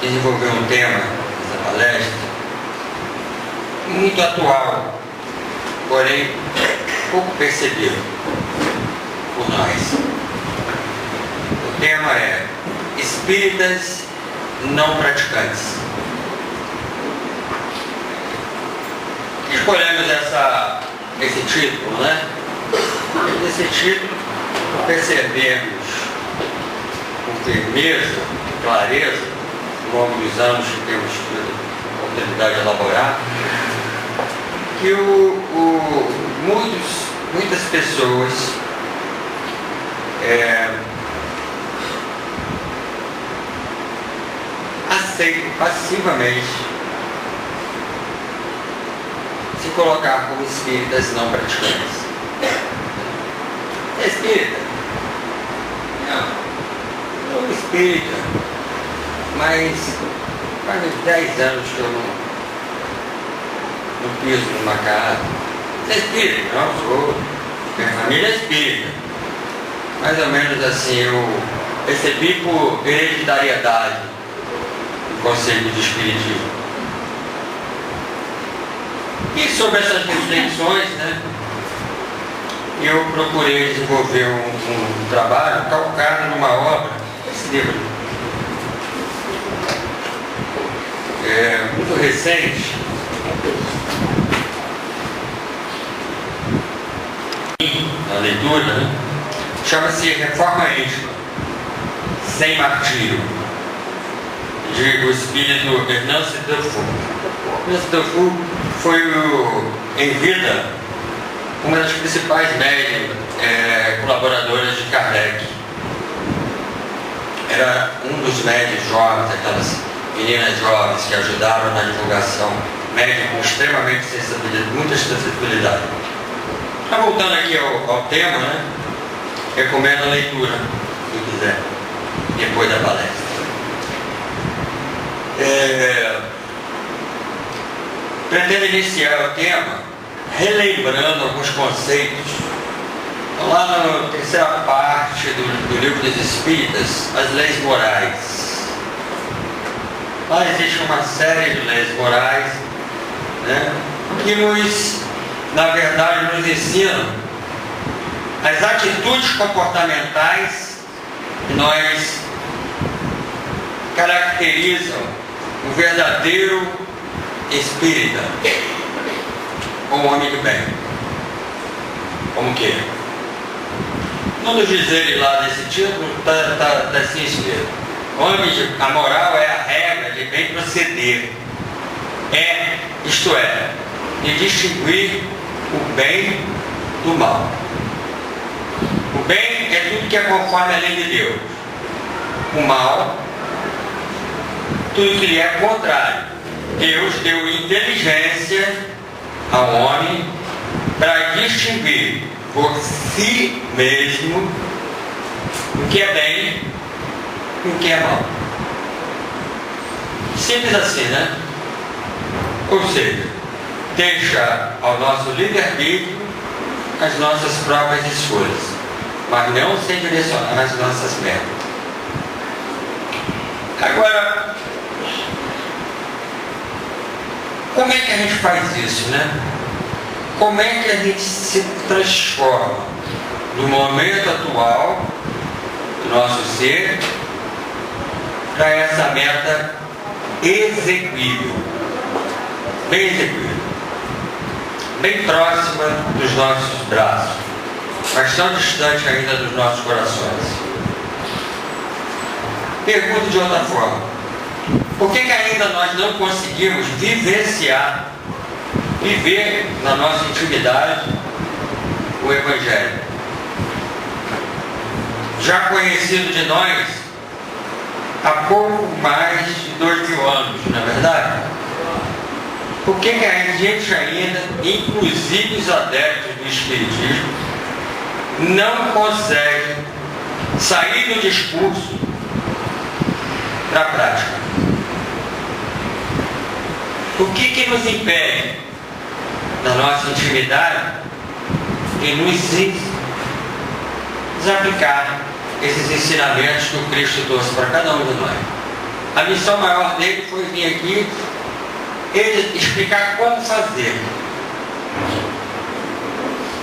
desenvolver um tema nessa palestra muito atual, porém pouco percebido por nós. O tema é espíritas não praticantes. Escolhemos esse título, né? Esse título percebemos com firmeza, clareza, ao longo dos anos que temos tido a oportunidade de elaborar, que muitas pessoas aceitam passivamente se colocar como espíritas não praticantes. É espírita? Não, sou espírita, mas faz uns 10 anos que eu não piso numa casa. Você é espírita? Não, sou. Minha família é espírita. Mais ou menos assim, eu recebi por hereditariedade o conceito de espiritismo. E sobre essas reflexões, né, eu procurei desenvolver um trabalho calcado numa obra, esse livro, muito recente, na leitura, né, chama-se Reforma Íntima, Sem Martírio, de o espírito Hernandes Dufour. Hernandes Dufour foi, em vida, uma das principais médiums colaboradoras de Kardec. Era um dos médios jovens, aquelas meninas jovens que ajudaram na divulgação, médium com extremamente sensibilidade, muita sensibilidade. Mas voltando aqui ao tema, né, recomendo a leitura, se quiser, depois da palestra. Pretendo iniciar o tema relembrando alguns conceitos. Lá na terceira parte do Livro dos Espíritas, as leis morais. Lá existe uma série de leis morais, né, que na verdade, nos ensinam as atitudes comportamentais que nós caracterizam o verdadeiro espírita, ou homem de bem. Como que? Um dos dizeres lá desse título está assim escrito: a moral é a regra de bem proceder, isto é, de distinguir o bem do mal. O bem é tudo que é conforme a lei de Deus. O mal, tudo que lhe é contrário. Deus deu inteligência ao homem para distinguir por si mesmo o que é bem e o que é mal. Simples assim, né? Ou seja, deixa ao nosso livre-arbítrio as nossas próprias escolhas, mas não sem direcionar as nossas metas. Agora, como é que a gente faz isso, né? Como é que a gente se transforma no momento atual do nosso ser para essa meta exequível, bem exequível, bem próxima dos nossos braços, mas tão distante ainda dos nossos corações? Pergunto de outra forma: por que ainda nós não conseguimos vivenciar, viver na nossa intimidade o Evangelho, já conhecido de nós há pouco mais de 2.000 anos, não é verdade? Por que a gente ainda, inclusive os adeptos do Espiritismo, não consegue sair do discurso para a prática? O que nos impede, na nossa intimidade, de nos aplicar esses ensinamentos que o Cristo trouxe para cada um de nós? A missão maior dele foi vir aqui, ele explicar como fazer.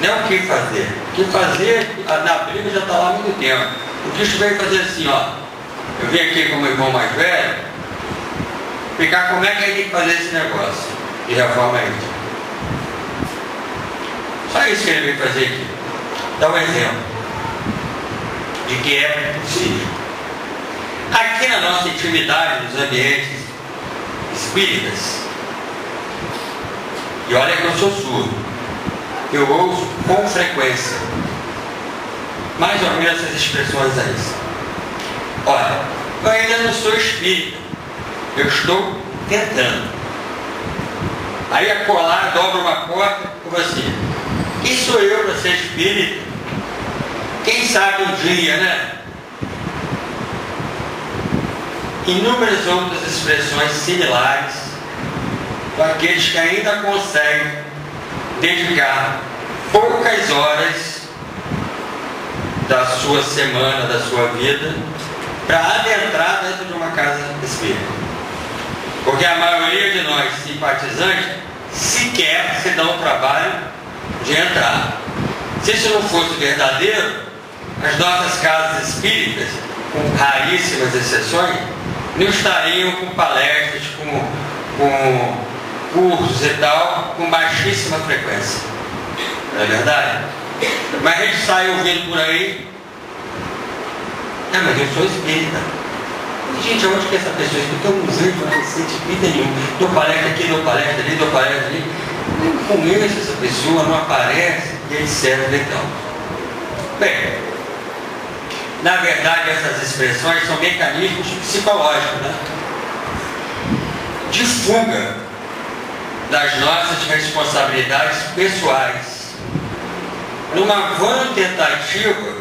Não o que fazer. O que fazer, na Bíblia já está lá há muito tempo. O Cristo veio fazer assim, ó. Eu vim aqui como irmão mais velho, explicar como é que ele tem que fazer esse negócio de reforma íntima. Só isso que ele veio fazer aqui. Dá um exemplo de que é possível. Aqui na nossa intimidade, nos ambientes espíritas, e olha que eu sou surdo, eu ouço com frequência mais ou menos essas expressões aí. Olha, eu ainda não sou espírita, eu estou tentando. Aí a colar dobra uma porta e fala assim: quem sou eu para ser espírita? Quem sabe um dia, né? Inúmeras outras expressões similares para aqueles que ainda conseguem dedicar poucas horas da sua semana, da sua vida, para adentrar dentro de uma casa espírita. Porque a maioria de nós simpatizantes sequer se dão o trabalho de entrar. Se isso não fosse verdadeiro, as nossas casas espíritas, com raríssimas exceções, não estariam com palestras, com cursos e tal, com baixíssima frequência. Não é verdade? Mas a gente sai ouvindo por aí: ah, mas eu sou espírita. Gente, onde que essa pessoa espírita? Eu não vejo, não sei espírita nenhum. Dou palestra aqui, dou palestra ali, dou palestra ali. Não conheço essa pessoa, não aparece, e etc. Então, bem, na verdade essas expressões são mecanismos psicológicos, né? De fuga das nossas responsabilidades pessoais, numa vã tentativa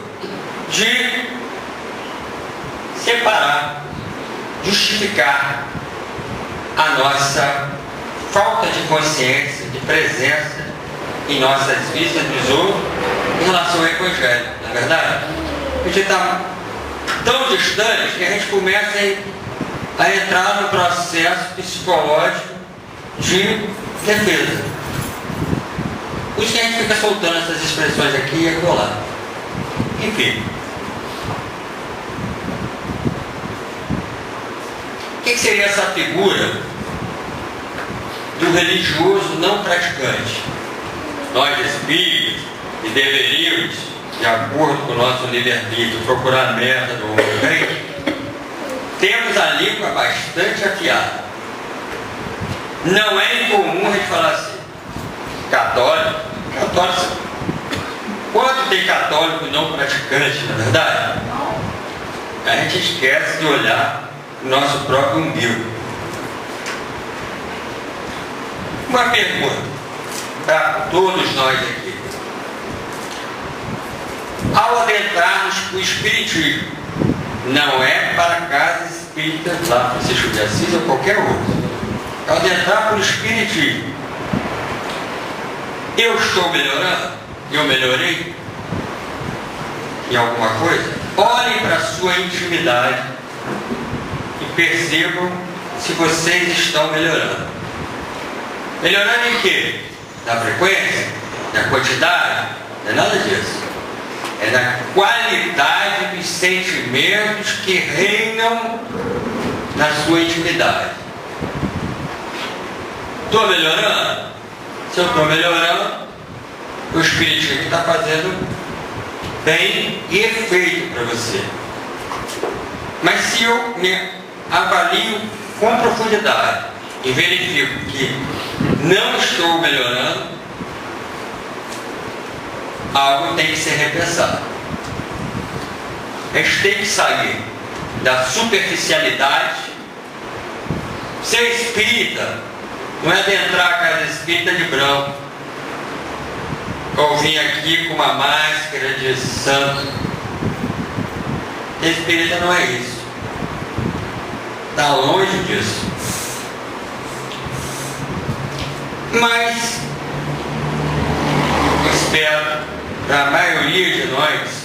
de separar, justificar a nossa falta de consciência, de presença em nossas vidas dos outros em relação ao Evangelho, não é verdade? A gente está tão distante que a gente começa a entrar no processo psicológico de defesa. Por isso que a gente fica soltando essas expressões aqui e acolá. Enfim. O que seria essa figura do religioso não praticante? Nós espíritos, e deveríamos, de acordo com o nosso livre-arbítrio, procurar a meta do homem bem, temos a língua bastante afiada. Não é incomum a gente falar assim: católico, quanto tem católico não praticante, na verdade? A gente esquece de olhar o nosso próprio umbigo. Uma pergunta para todos nós aqui: ao adentrarmos o Espiritismo, não é para casa espírita lá, Francisco de Assis ou qualquer outro, ao adentrar para o Espiritismo, eu estou melhorando? Eu melhorei em alguma coisa? Olhem para a sua intimidade e percebam se vocês estão melhorando. Melhorando em quê? Na frequência? Na quantidade? Não é nada disso. É na qualidade dos sentimentos que reinam na sua intimidade. Estou melhorando? Se eu estou melhorando, o Espiritismo está fazendo bem e efeito para você. Mas se eu me avalio com profundidade e verifico que não estou melhorando, algo tem que ser repensado. A gente tem que sair da superficialidade. Ser espírita não é adentrar a casa espírita de branco, ou vir aqui com uma máscara de santo. Ser espírita não é isso. Está longe disso. Mas eu espero, para a maioria de nós,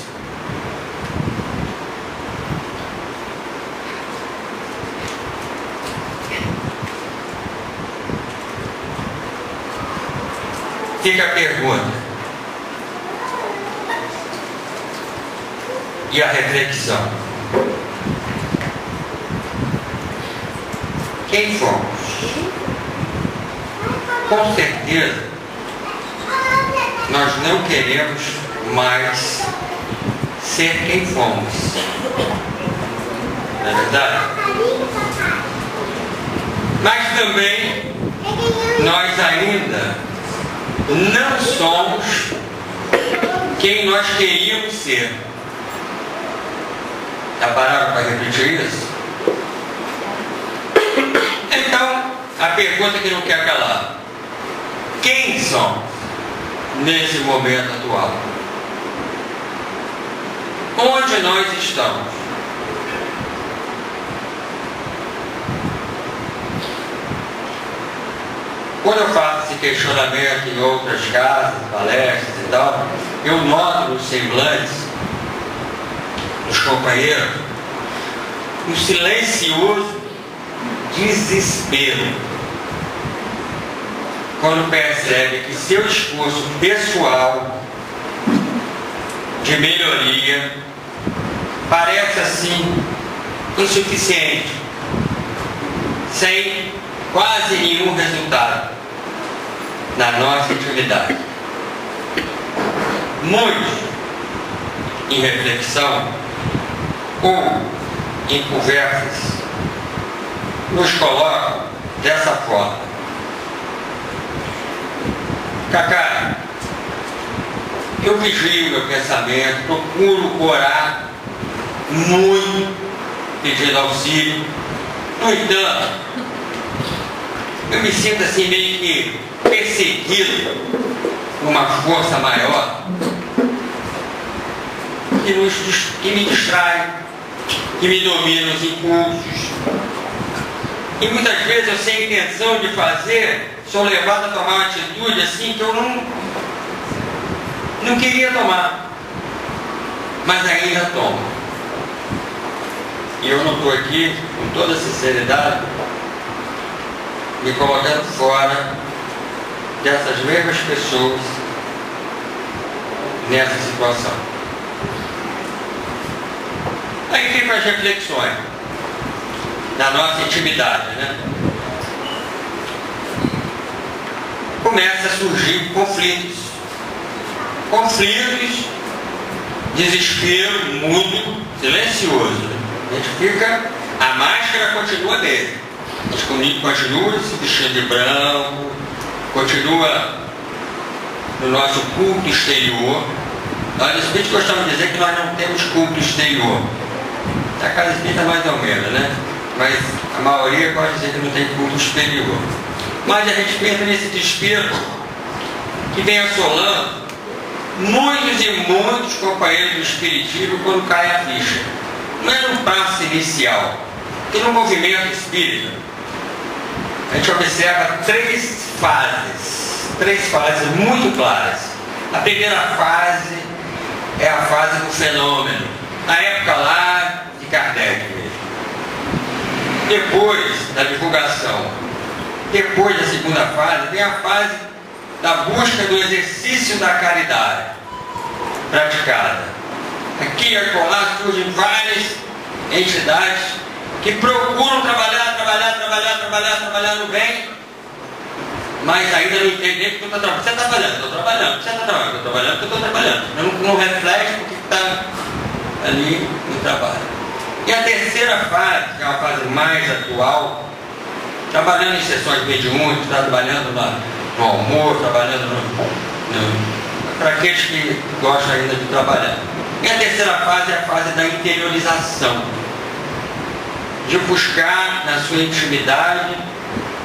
fica a pergunta e a reflexão. Quem fomos? Com certeza, nós não queremos mais ser quem fomos. Não é verdade? Mas também, nós ainda não somos quem nós queríamos ser. Já pararam para refletir isso? Então, a pergunta que não quer calar: quem somos nesse momento atual? Onde nós estamos? Quando eu faço esse questionamento em outras casas, palestras e tal, eu noto nos semblantes dos companheiros um silencioso desespero quando percebe que seu esforço pessoal de melhoria parece assim insuficiente, sem quase nenhum resultado na nossa intimidade. Muitos, em reflexão ou em conversas, nos colocam dessa forma: Cacá, eu vigio meu pensamento, procuro orar muito, pedindo auxílio. No entanto, eu me sinto assim meio que perseguido por uma força maior que me distrai, que me domina os impulsos. E muitas vezes eu, sem intenção de fazer, sou levado a tomar uma atitude assim que eu não queria tomar, mas ainda tomo. E eu não estou aqui, com toda sinceridade, me colocando fora dessas mesmas pessoas nessa situação. Aí ficam as reflexões da nossa intimidade, né? Começa a surgir conflitos, desespero mudo, silencioso. A gente fica, a máscara continua nele. A gente continua se vestindo de branco, continua no nosso culto exterior. Nós espíritos gostamos de dizer que nós não temos culto exterior. A casa espírita mais ou menos, né? Mas a maioria pode dizer que não tem culto exterior. Mas a gente entra nesse desespero que vem assolando muitos e muitos companheiros do espiritismo quando cai a ficha. Não é no passo inicial, porque no movimento espírita a gente observa três fases muito claras. A primeira fase é a fase do fenômeno, na época lá de Kardec mesmo. Depois da divulgação, depois da segunda fase, vem a fase da busca do exercício da caridade praticada. Aqui e acolá surgem várias entidades que procuram trabalhar no bem, mas ainda não entendem que estou trabalhando. Você está trabalhando, estou trabalhando. Você está trabalhando, estou trabalhando, porque estou trabalhando. Não reflete porque está ali no trabalho. E a terceira fase, que é uma fase mais atual, trabalhando em sessões mediúnicas, trabalhando no almoço, trabalhando para aqueles que gostam ainda de trabalhar. E a terceira fase é a fase da interiorização, de buscar na sua intimidade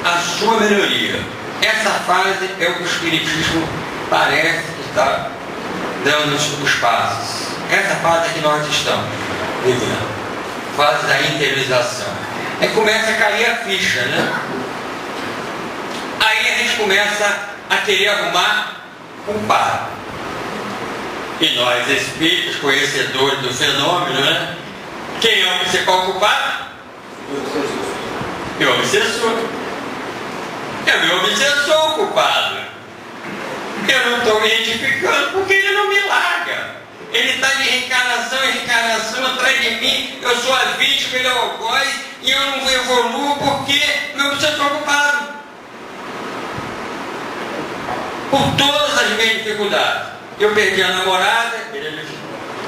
a sua melhoria. Essa fase é o que o Espiritismo parece estar dando os passos. Essa fase é que nós estamos vivendo, fase da interiorização. Aí começa a cair a ficha, né? Aí a gente começa a querer arrumar culpado. E nós, espíritos, conhecedores do fenômeno, né? Quem é o principal culpado? Meu obsessor. É meu obsessor culpado. me retificando, porque Ele não me larga. Ele está de reencarnação em reencarnação atrás de mim. Eu sou a vítima, Ele é o algoz, e eu não evoluo porque meu obsessor está ocupado. Por todas as minhas dificuldades. Eu perdi a namorada,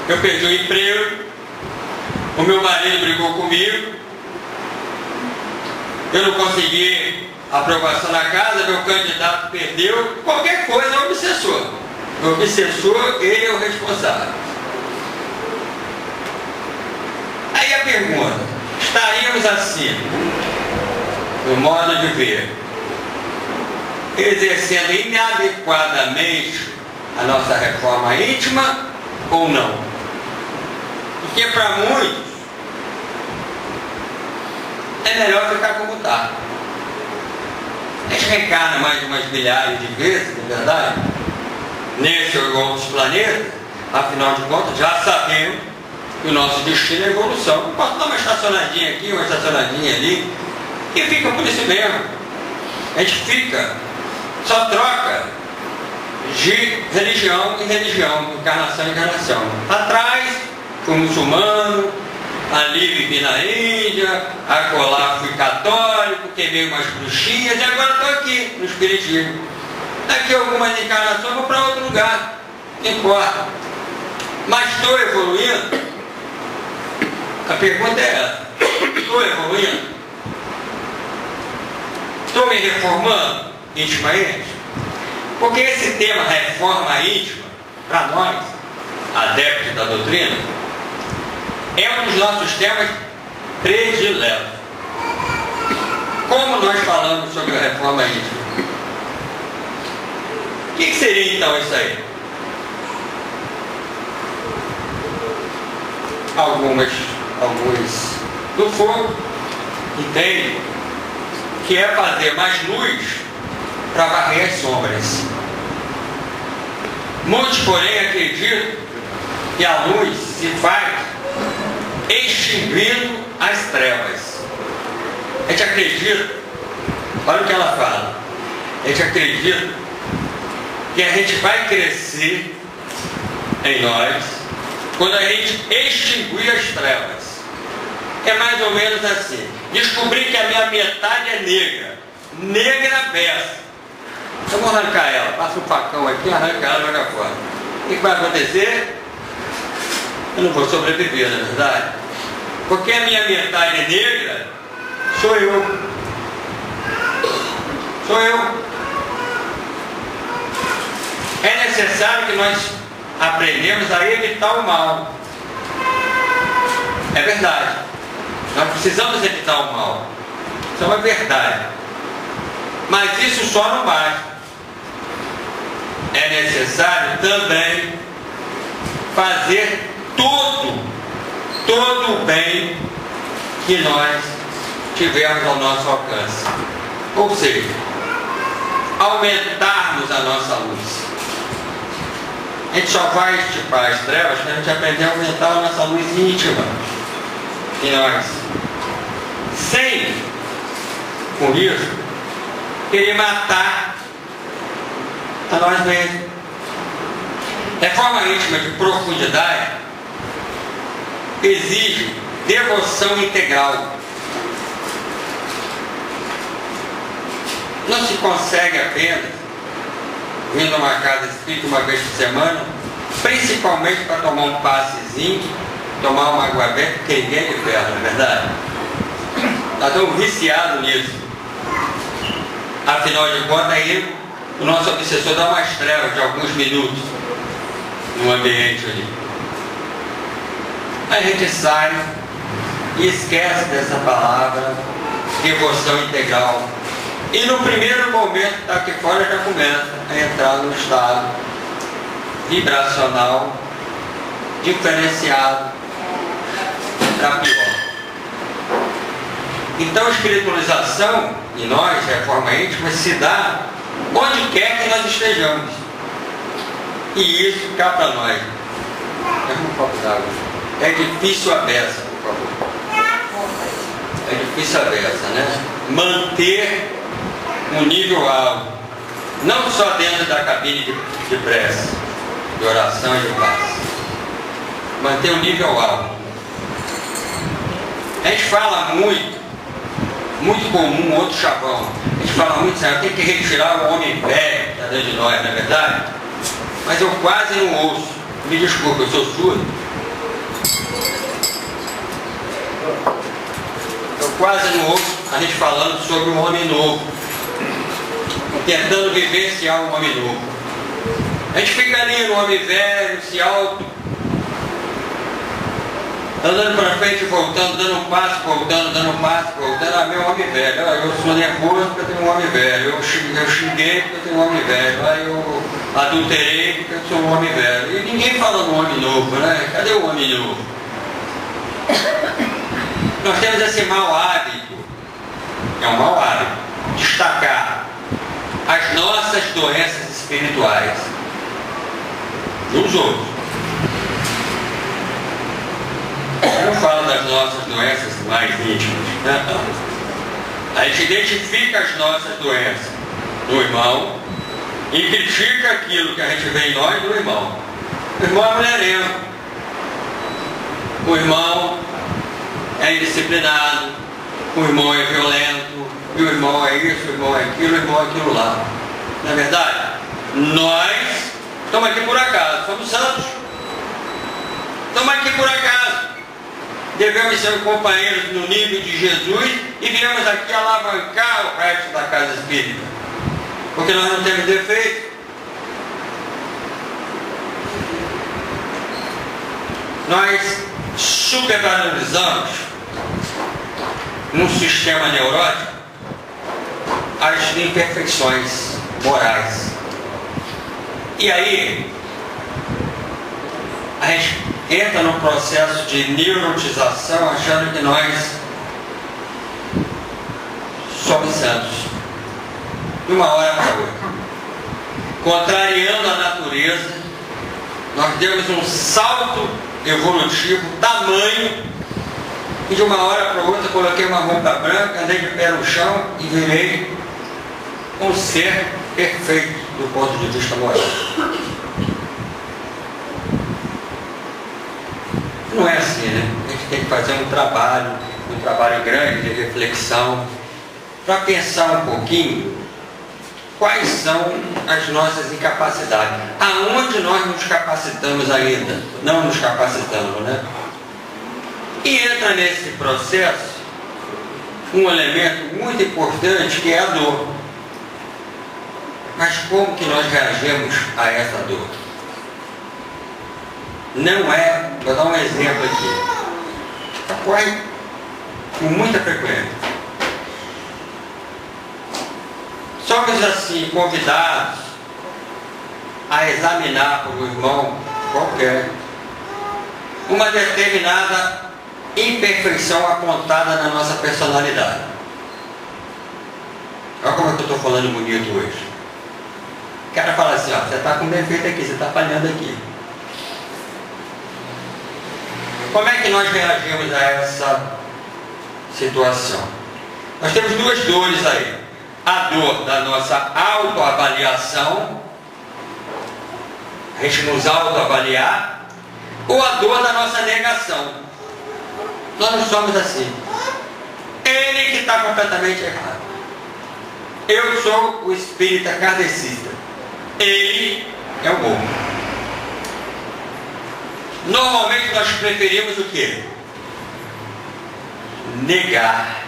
eu perdi o emprego, o meu marido brigou comigo, eu não consegui aprovação na casa, meu candidato perdeu, qualquer coisa é o obsessor. O obsessor, ele é o responsável. Aí a pergunta, estaríamos assim, no modo de ver, exercendo inadequadamente a nossa reforma íntima ou não? Porque para muitos é melhor ficar como está. A gente reencarna mais de umas milhares de vezes, na verdade, nesse ou outros planetas, afinal de contas, já sabemos que o nosso destino é evolução. Posso dar uma estacionadinha aqui, uma estacionadinha ali, e fica por isso mesmo. A gente fica, só troca de religião em religião, encarnação em encarnação. Atrás, fui muçulmano, ali vivi na Índia, acolá fui católico, queimei umas bruxinhas e agora estou aqui, no espiritismo. Daqui a algumas encarnações vou para outro lugar, não importa. Mas estou evoluindo? A pergunta é essa. Estou evoluindo? Estou me reformando intimamente? Porque esse tema reforma íntima, para nós, adeptos da doutrina, é um dos nossos temas prediletos. Como nós falamos sobre a reforma íntima? O que seria então isso aí? Alguns do fogo entendem que é fazer mais luz para varrer as sombras. Muitos, porém, acreditam que a luz se faz extinguindo as trevas. A gente acredita, olha o que ela fala, a gente acredita que a gente vai crescer em nós quando a gente extinguir as trevas. É mais ou menos assim. Descobri que a minha metade é negra. Negra beça. Eu vou arrancar ela. Passa um facão aqui, arranca ela e joga fora. O que vai acontecer? Eu não vou sobreviver, na verdade. Porque a minha metade é negra, sou eu. Sou eu. É necessário que nós aprendemos a evitar o mal. É verdade. Nós precisamos evitar o mal. Isso é uma verdade. Mas isso só não basta. É necessário também fazer todo o bem que nós tivermos ao nosso alcance. Ou seja, aumentarmos a nossa luz. A gente só vai estipar as trevas quando a gente aprender a aumentar a nossa luz íntima em nós. Sem, com isso, querer matar a nós mesmos. Reforma íntima de profundidade exige devoção integral. Não se consegue apenas vindo a uma casa espírita uma vez por semana, principalmente para tomar um passezinho, tomar uma água aberta, porque ninguém é de ferro, não é verdade? Nós estamos viciados nisso. Afinal de contas, aí o nosso obsessor dá umas trevas de alguns minutos no ambiente ali. A gente sai e esquece dessa palavra, devoção integral. E no primeiro momento que está aqui fora já começa a entrar no estado vibracional diferenciado para pior. Então a espiritualização em nós, reforma íntima, se dá onde quer que nós estejamos. E isso cá para nós. Um copo d'água. É difícil a beça, por favor. É difícil a beça, né? Manter um nível alto. Não só dentro da cabine de prece, de oração e de paz. Manter o nível alto. A gente fala muito comum, outro chavão. A gente fala muito, sabe, tem que retirar o homem velho que está dentro de nós, não é verdade? Mas eu quase não ouço. Me desculpa, eu sou surdo. Eu quase não ouço a gente falando sobre um homem novo. Tentando vivenciar um homem novo. A gente fica ali no homem velho, se auto, andando para frente e voltando, dando um passo, voltando, dando um passo, voltando. Ah, meu homem velho, eu sou nervoso porque eu tenho um homem velho, eu xinguei porque eu tenho um homem velho, eu adulterei porque eu sou um homem velho. E ninguém fala no homem novo, né? Cadê o homem novo? Nós temos esse mau hábito, é um mau hábito, destacar as nossas doenças espirituais nos outros. Eu não falo das nossas doenças mais íntimas, né? A gente identifica as nossas doenças no irmão e critica aquilo que a gente vê em nós do irmão. O irmão é mulherengo, o irmão é indisciplinado, o irmão é violento, e o irmão é isso, o irmão é aquilo, o irmão é aquilo lá. Não é verdade? Nós estamos aqui por acaso, somos santos. Estamos aqui por acaso. Devemos ser companheiros no nível de Jesus e viemos aqui alavancar o resto da casa espírita. Porque nós não temos defeito. Nós supervalorizamos num sistema neurótico as imperfeições morais. E aí a gente entra num processo de neurotização achando que nós somos santos de uma hora para outra, contrariando a natureza. Nós demos um salto evolutivo tamanho e de uma hora para outra coloquei uma roupa branca, andei de pé no chão e virei um ser perfeito do ponto de vista moral. Não é assim, né? A gente tem que fazer um trabalho grande de reflexão, para pensar um pouquinho quais são as nossas incapacidades. Aonde nós nos capacitamos ainda? Não nos capacitamos, né? E entra nesse processo um elemento muito importante que é a dor. Mas como que nós reagimos a essa dor? Não é, vou dar um exemplo aqui, ocorre com muita frequência. Somos assim convidados a examinar por um irmão qualquer uma determinada imperfeição apontada na nossa personalidade. Olha como é que eu estou falando bonito hoje. O cara fala assim, ó, você está com defeito aqui, você está falhando aqui. Como é que nós reagimos a essa situação? Nós temos duas dores aí. A dor da nossa autoavaliação, a gente nos autoavaliar, ou a dor da nossa negação. Nós não somos assim. Ele que está completamente errado. Eu sou o espírita kardecista. Ele é o bom. Normalmente nós preferimos o quê? Negar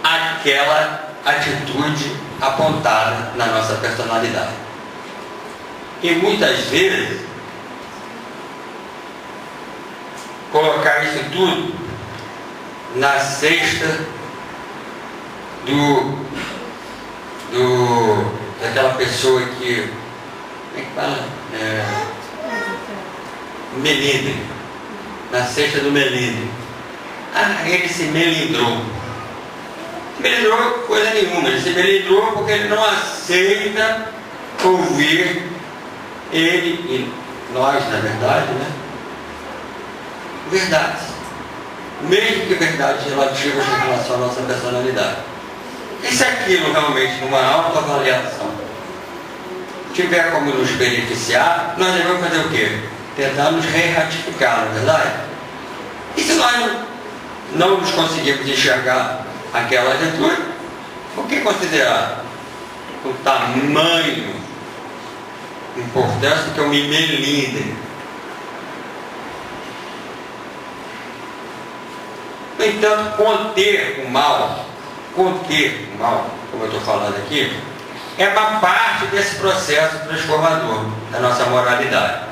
aquela atitude apontada na nossa personalidade. E muitas vezes colocar isso tudo na cesta daquela pessoa que, como é que fala? Melindre, na cesta do melindre. Ah, ele se melindrou. Melindrou coisa nenhuma, ele se melindrou porque ele não aceita ouvir ele e nós, na verdade, né? Verdades. Mesmo que verdades relativas em relação à nossa personalidade. E se aquilo realmente numa autoavaliação tiver como nos beneficiar, nós devemos fazer o quê? Tentar nos re-ratificar, não é verdade? E se nós não nos conseguirmos enxergar aquela atitude, o que considerar o tamanho, importância que eu me melindre? No entanto, conter o mal, como eu estou falando aqui, é uma parte desse processo transformador da nossa moralidade.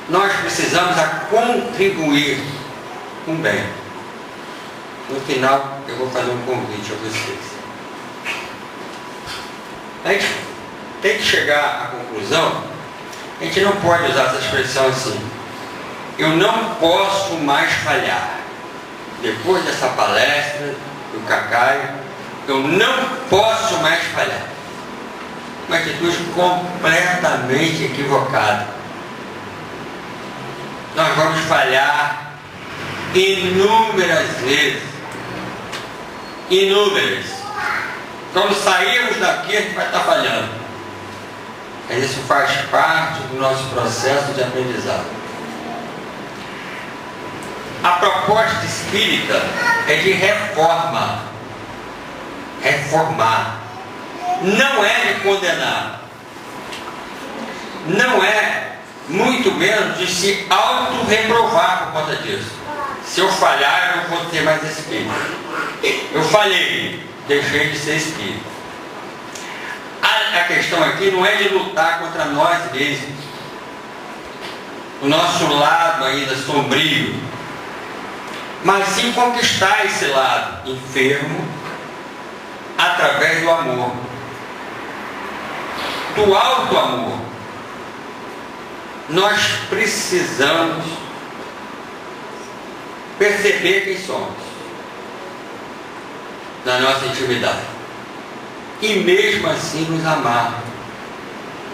Nós precisamos contribuir com o bem. No final, eu vou fazer um convite a vocês. A gente tem que chegar à conclusão, a gente não pode usar essa expressão assim: eu não posso mais falhar. Depois dessa palestra do Cacai, eu não posso mais falhar. Uma atitude completamente equivocada. Nós vamos falhar inúmeras vezes. Inúmeras. Quando sairmos daqui, a gente vai estar falhando. Mas isso faz parte do nosso processo de aprendizado. A proposta espírita é de reforma. Reformar. Não é de condenar. Não é, muito menos, de se auto-reprovar por conta disso. Se eu falhar, eu não vou ter mais espírito. Eu falhei, deixei de ser espírito. A questão aqui não é de lutar contra nós mesmos. O nosso lado ainda sombrio. Mas sim conquistar esse lado enfermo através do amor. Do alto amor. Nós precisamos perceber quem somos na nossa intimidade e mesmo assim nos amar.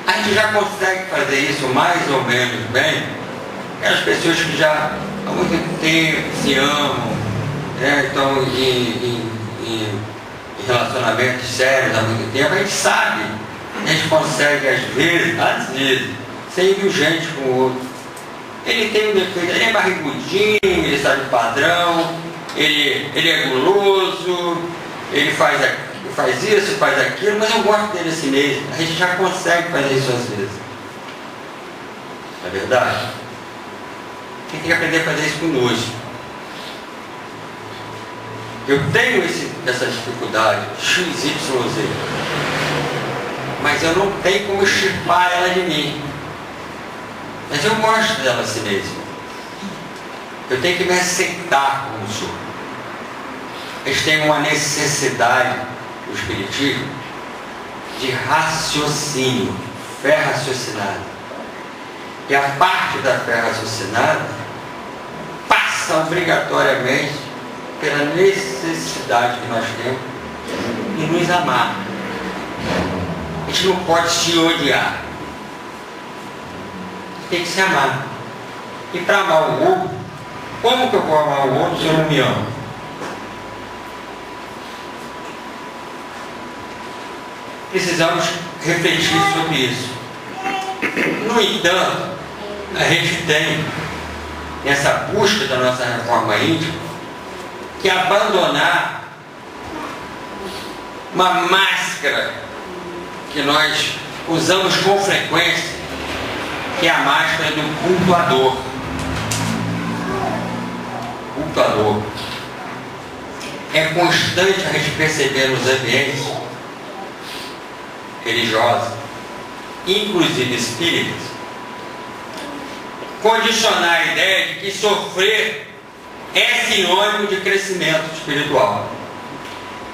A gente já consegue fazer isso mais ou menos bem. Aquelas pessoas que já há muito tempo se amam, né, estão em relacionamentos sérios há muito tempo, a gente sabe, a gente consegue às vezes ser indulgente com o outro. Ele tem um defeito, ele é barrigudinho, ele sabe o padrão, ele é guloso, ele faz isso, faz aquilo, mas eu gosto dele assim mesmo. A gente já consegue fazer isso às vezes. Não é verdade? A gente tem que aprender a fazer isso conosco. Eu tenho essa dificuldade, XYZ, mas eu não tenho como extirpar ela de mim. Mas eu gosto dela assim mesmo. Eu tenho que me aceitar como sou. A gente tem uma necessidade do Espiritismo de raciocínio, fé raciocinada. E a parte da fé raciocinada passa obrigatoriamente pela necessidade que nós temos de nos amar. A gente não pode se odiar. Tem que se amar. E para amar o outro, como que eu vou amar o outro se eu não me amo? Precisamos refletir sobre isso. No entanto, a gente tem, nessa busca da nossa reforma íntima, que abandonar uma máscara que nós usamos com frequência, que é a máscara do cultuador. Cultuador. É constante a gente perceber nos ambientes religiosos, inclusive espíritas, condicionar a ideia de que sofrer é sinônimo de crescimento espiritual.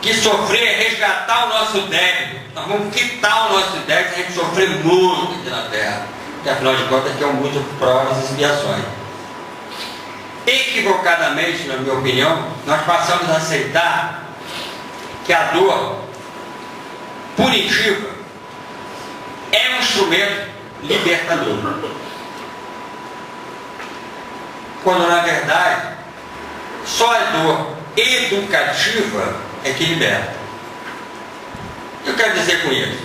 Que sofrer é resgatar o nosso débito. Nós vamos quitar o nosso débito se a gente sofrer muito aqui na Terra. Porque afinal de contas aqui é um mundo de provas e expiações. Equivocadamente, na minha opinião, nós passamos a aceitar que a dor punitiva é um instrumento libertador. Quando na verdade só a dor educativa é que liberta. Eu quero dizer com isso,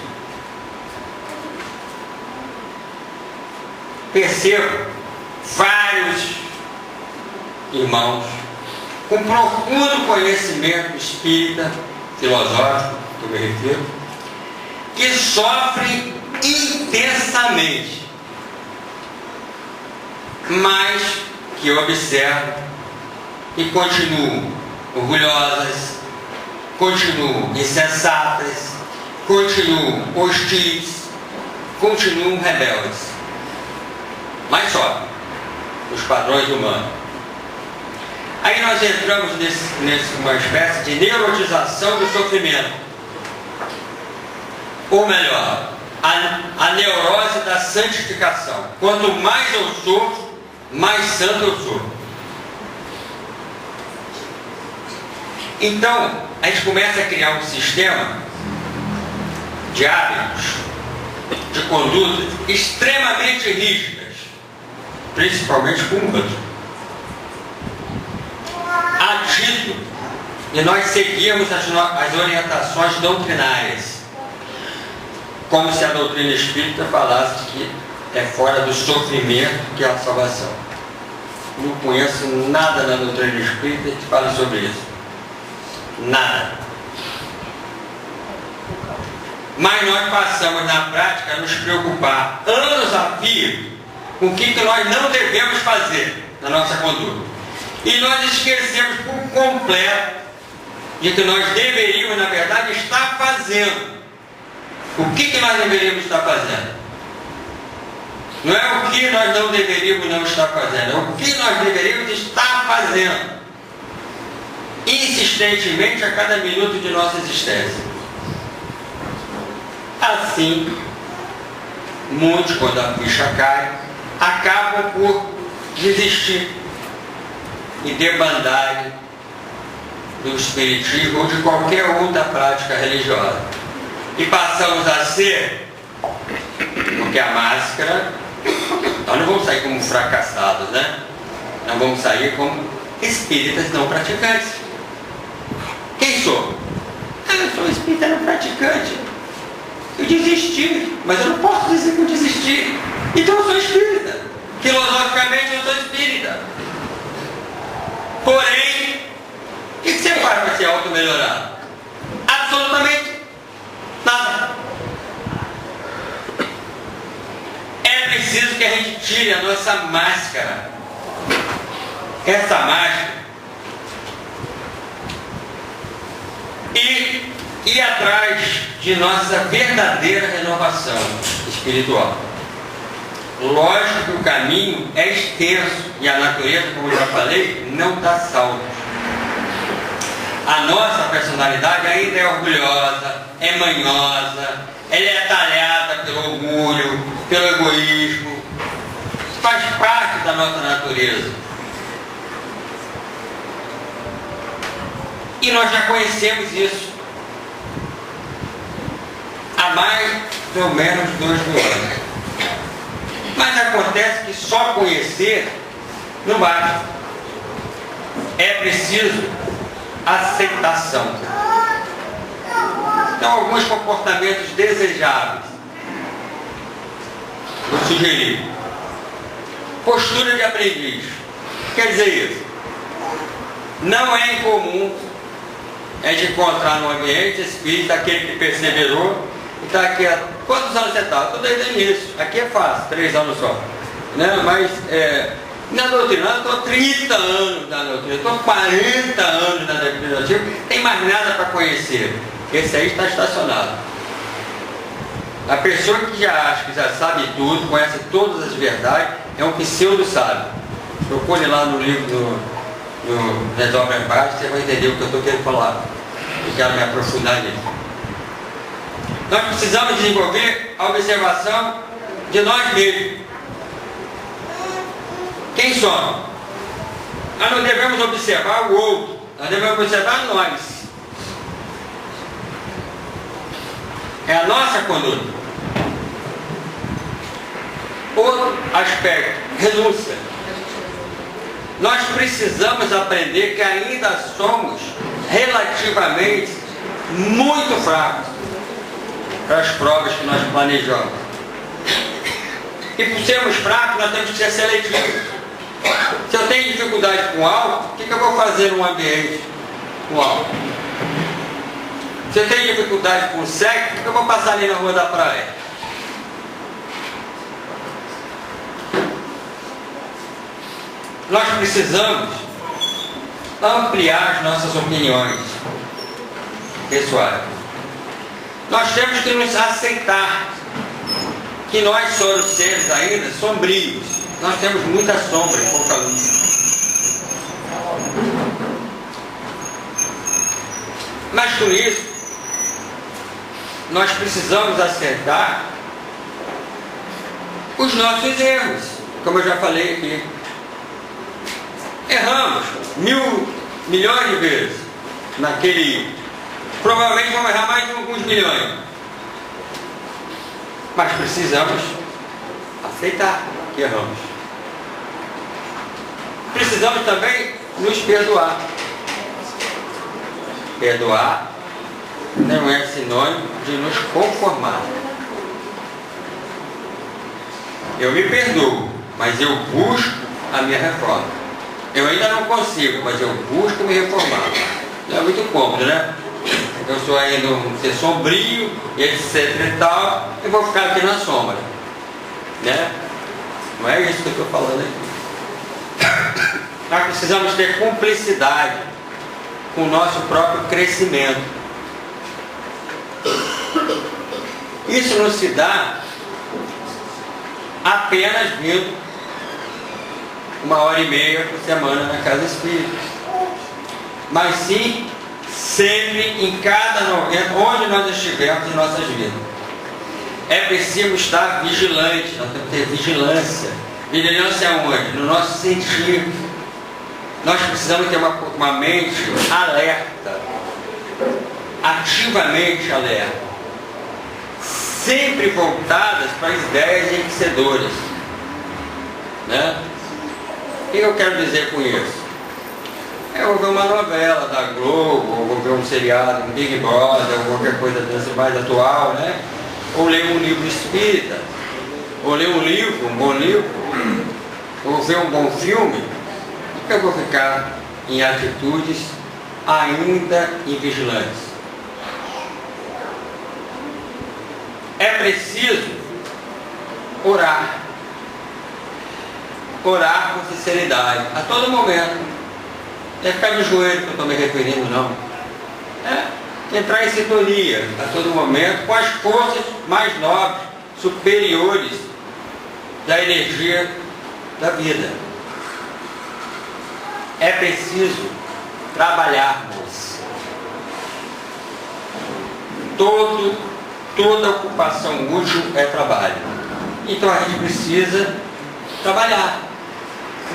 percebo vários irmãos com profundo conhecimento espírita, filosófico, que eu me refiro, que sofrem intensamente, mas que eu observo e continuam orgulhosas, continuam insensatas, continuam hostis, continuam rebeldes, mas só os padrões humanos. Aí nós entramos numa espécie de neurotização do sofrimento, ou melhor, a neurose da santificação. Quanto mais eu sofro, mais santo eu sou. Então, a gente começa a criar um sistema de hábitos, de condutas extremamente rígidas, principalmente com o outro, a título de nós seguirmos as orientações doutrinárias, como se a doutrina espírita falasse que é fora do sofrimento que é a salvação. Não conheço nada na doutrina espírita que fale sobre isso. Nada. Mas nós passamos na prática a nos preocupar anos a fio com o que nós não devemos fazer na nossa conduta. E nós esquecemos por completo de que nós deveríamos, na verdade, estar fazendo. O que nós deveríamos estar fazendo? Não é o que nós não deveríamos não estar fazendo, é o que nós deveríamos estar fazendo insistentemente a cada minuto de nossa existência. Assim, muitos, quando a ficha cai, acabam por desistir e debandarem do espiritismo ou de qualquer outra prática religiosa. E passamos a ser, porque a máscara, nós não vamos sair como fracassados, né? Nós vamos sair como espíritas não praticantes. Quem sou? Eu sou espírita não praticante. Eu desisti, mas eu não posso dizer que eu desisti. Então eu sou espírita. Filosoficamente eu sou espírita. Porém, o que você faz para se auto-melhorar? Absolutamente nada. É preciso que a gente tire a nossa máscara. Essa máscara. E ir atrás de nossa verdadeira renovação espiritual. Lógico que o caminho é extenso e a natureza, como eu já falei, não está salva. A nossa personalidade ainda é orgulhosa, é manhosa, ela é atalhada pelo orgulho, pelo egoísmo. Faz parte da nossa natureza. E nós já conhecemos isso há mais ou menos 2 mil anos. Mas acontece que só conhecer não basta. É preciso aceitação. Então, alguns comportamentos desejáveis. Vou sugerir. Postura de aprendiz. Quer dizer isso? Não é incomum a gente encontrar no ambiente espírita aquele que perseverou e está aqui há... Quantos anos você está? Estou desde o início. Aqui é fácil, 3 anos só. Né? Mas na doutrina, eu estou 30 anos na doutrina, estou 40 anos na doutrina, não tem mais nada para conhecer. Esse aí está estacionado. A pessoa que já acha que já sabe tudo, conhece todas as verdades, é um pseudo-sábio. Procure lá no livro nas obras básicas, você vai entender o que eu estou querendo falar. Eu quero me aprofundar nisso. Nós precisamos desenvolver a observação de nós mesmos. Quem somos? Nós não devemos observar o outro, nós devemos observar nós. É a nossa conduta. Outro aspecto, renúncia. Nós precisamos aprender que ainda somos relativamente muito fracos para as provas que nós planejamos. E por sermos fracos, nós temos que ser seletivos. Se eu tenho dificuldade com álcool, o que eu vou fazer num ambiente com álcool? Se eu tenho dificuldade com sexo, o que eu vou passar ali na rua da praia? Nós precisamos ampliar as nossas opiniões pessoais. Nós temos que nos aceitar que nós somos seres ainda sombrios. Nós temos muita sombra e pouca luz. Mas com isso, nós precisamos aceitar os nossos erros, como eu já falei aqui. Erramos milhões de vezes naquele. Provavelmente vamos errar mais de alguns milhões. Mas precisamos aceitar que erramos. Precisamos também nos perdoar. Perdoar não é sinônimo de nos conformar. Eu me perdoo, mas eu busco a minha reforma. Eu ainda não consigo, mas eu busco me reformar. Não é muito cômodo, né? Eu sou ainda um ser sombrio, etc e tal, eu vou ficar aqui na sombra. Né? Não é isso que eu estou falando aqui. Nós precisamos ter cumplicidade com o nosso próprio crescimento. Isso não se dá apenas vindo 1h30 por semana na casa espírita, mas sim sempre, em cada momento, onde nós estivermos em nossas vidas. É preciso estar vigilante, nós temos que ter vigilância. Vigilância onde? No nosso sentido. Nós precisamos ter uma mente alerta, ativamente alerta, sempre voltadas para as ideias enriquecedoras. Né? O que eu quero dizer com isso? Eu vou ver uma novela da Globo, ou vou ver um seriado, um Big Brother, ou qualquer coisa dessa mais atual, né? Ou ler um livro espírita, ou ler um livro, um bom livro, ou ver um bom filme. Eu vou ficar em atitudes ainda invigilantes. É preciso orar. Orar com sinceridade, a todo momento. Não é ficar de joelho que eu estou me referindo, não. É entrar em sintonia a todo momento com as forças mais nobres, superiores da energia da vida. É preciso trabalharmos. Toda ocupação útil é trabalho. Então a gente precisa trabalhar.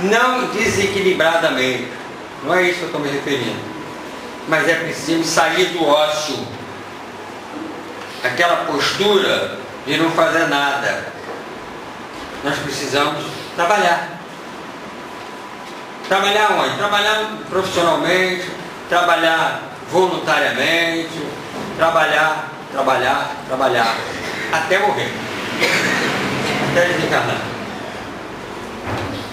Não desequilibradamente. Não é isso que eu estou me referindo. Mas é preciso sair do ócio. Aquela postura de não fazer nada. Nós precisamos trabalhar. Trabalhar onde? Trabalhar profissionalmente, trabalhar voluntariamente, trabalhar, até morrer. Até desencarnar.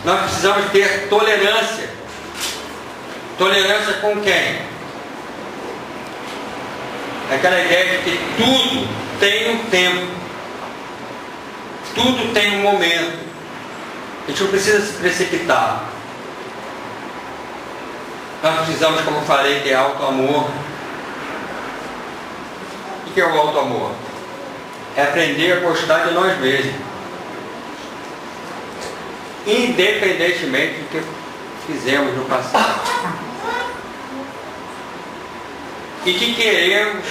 Nós precisamos ter tolerância. Tolerância com quem? Aquela ideia de que tudo tem um tempo. Tudo tem um momento. A gente não precisa se precipitar. Nós precisamos, como eu falei, ter auto-amor. O que é o auto-amor? É aprender a gostar de nós mesmos. Independentemente do que fizemos no passado. E que queremos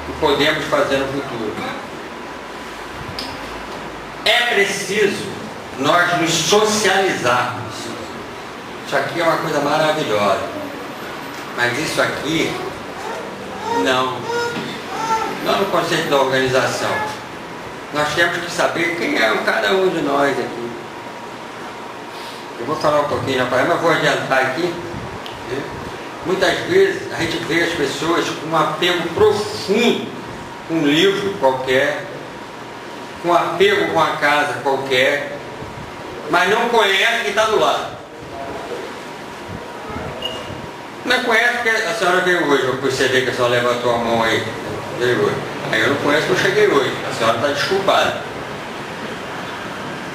e podemos fazer no futuro. É preciso nós nos socializarmos. Isso aqui é uma coisa maravilhosa. Mas isso aqui, não no conceito da organização. Nós temos que saber quem é cada um de nós aqui. Eu vou falar um pouquinho, mas vou adiantar aqui. Muitas vezes a gente vê as pessoas com um apego profundo com um livro qualquer, com apego com a casa qualquer, mas não conhece quem está do lado. Não conhece porque a senhora veio hoje, eu percebi que a senhora levantou a mão aí. Veio hoje. Aí eu não conheço porque eu cheguei hoje. A senhora está desculpada.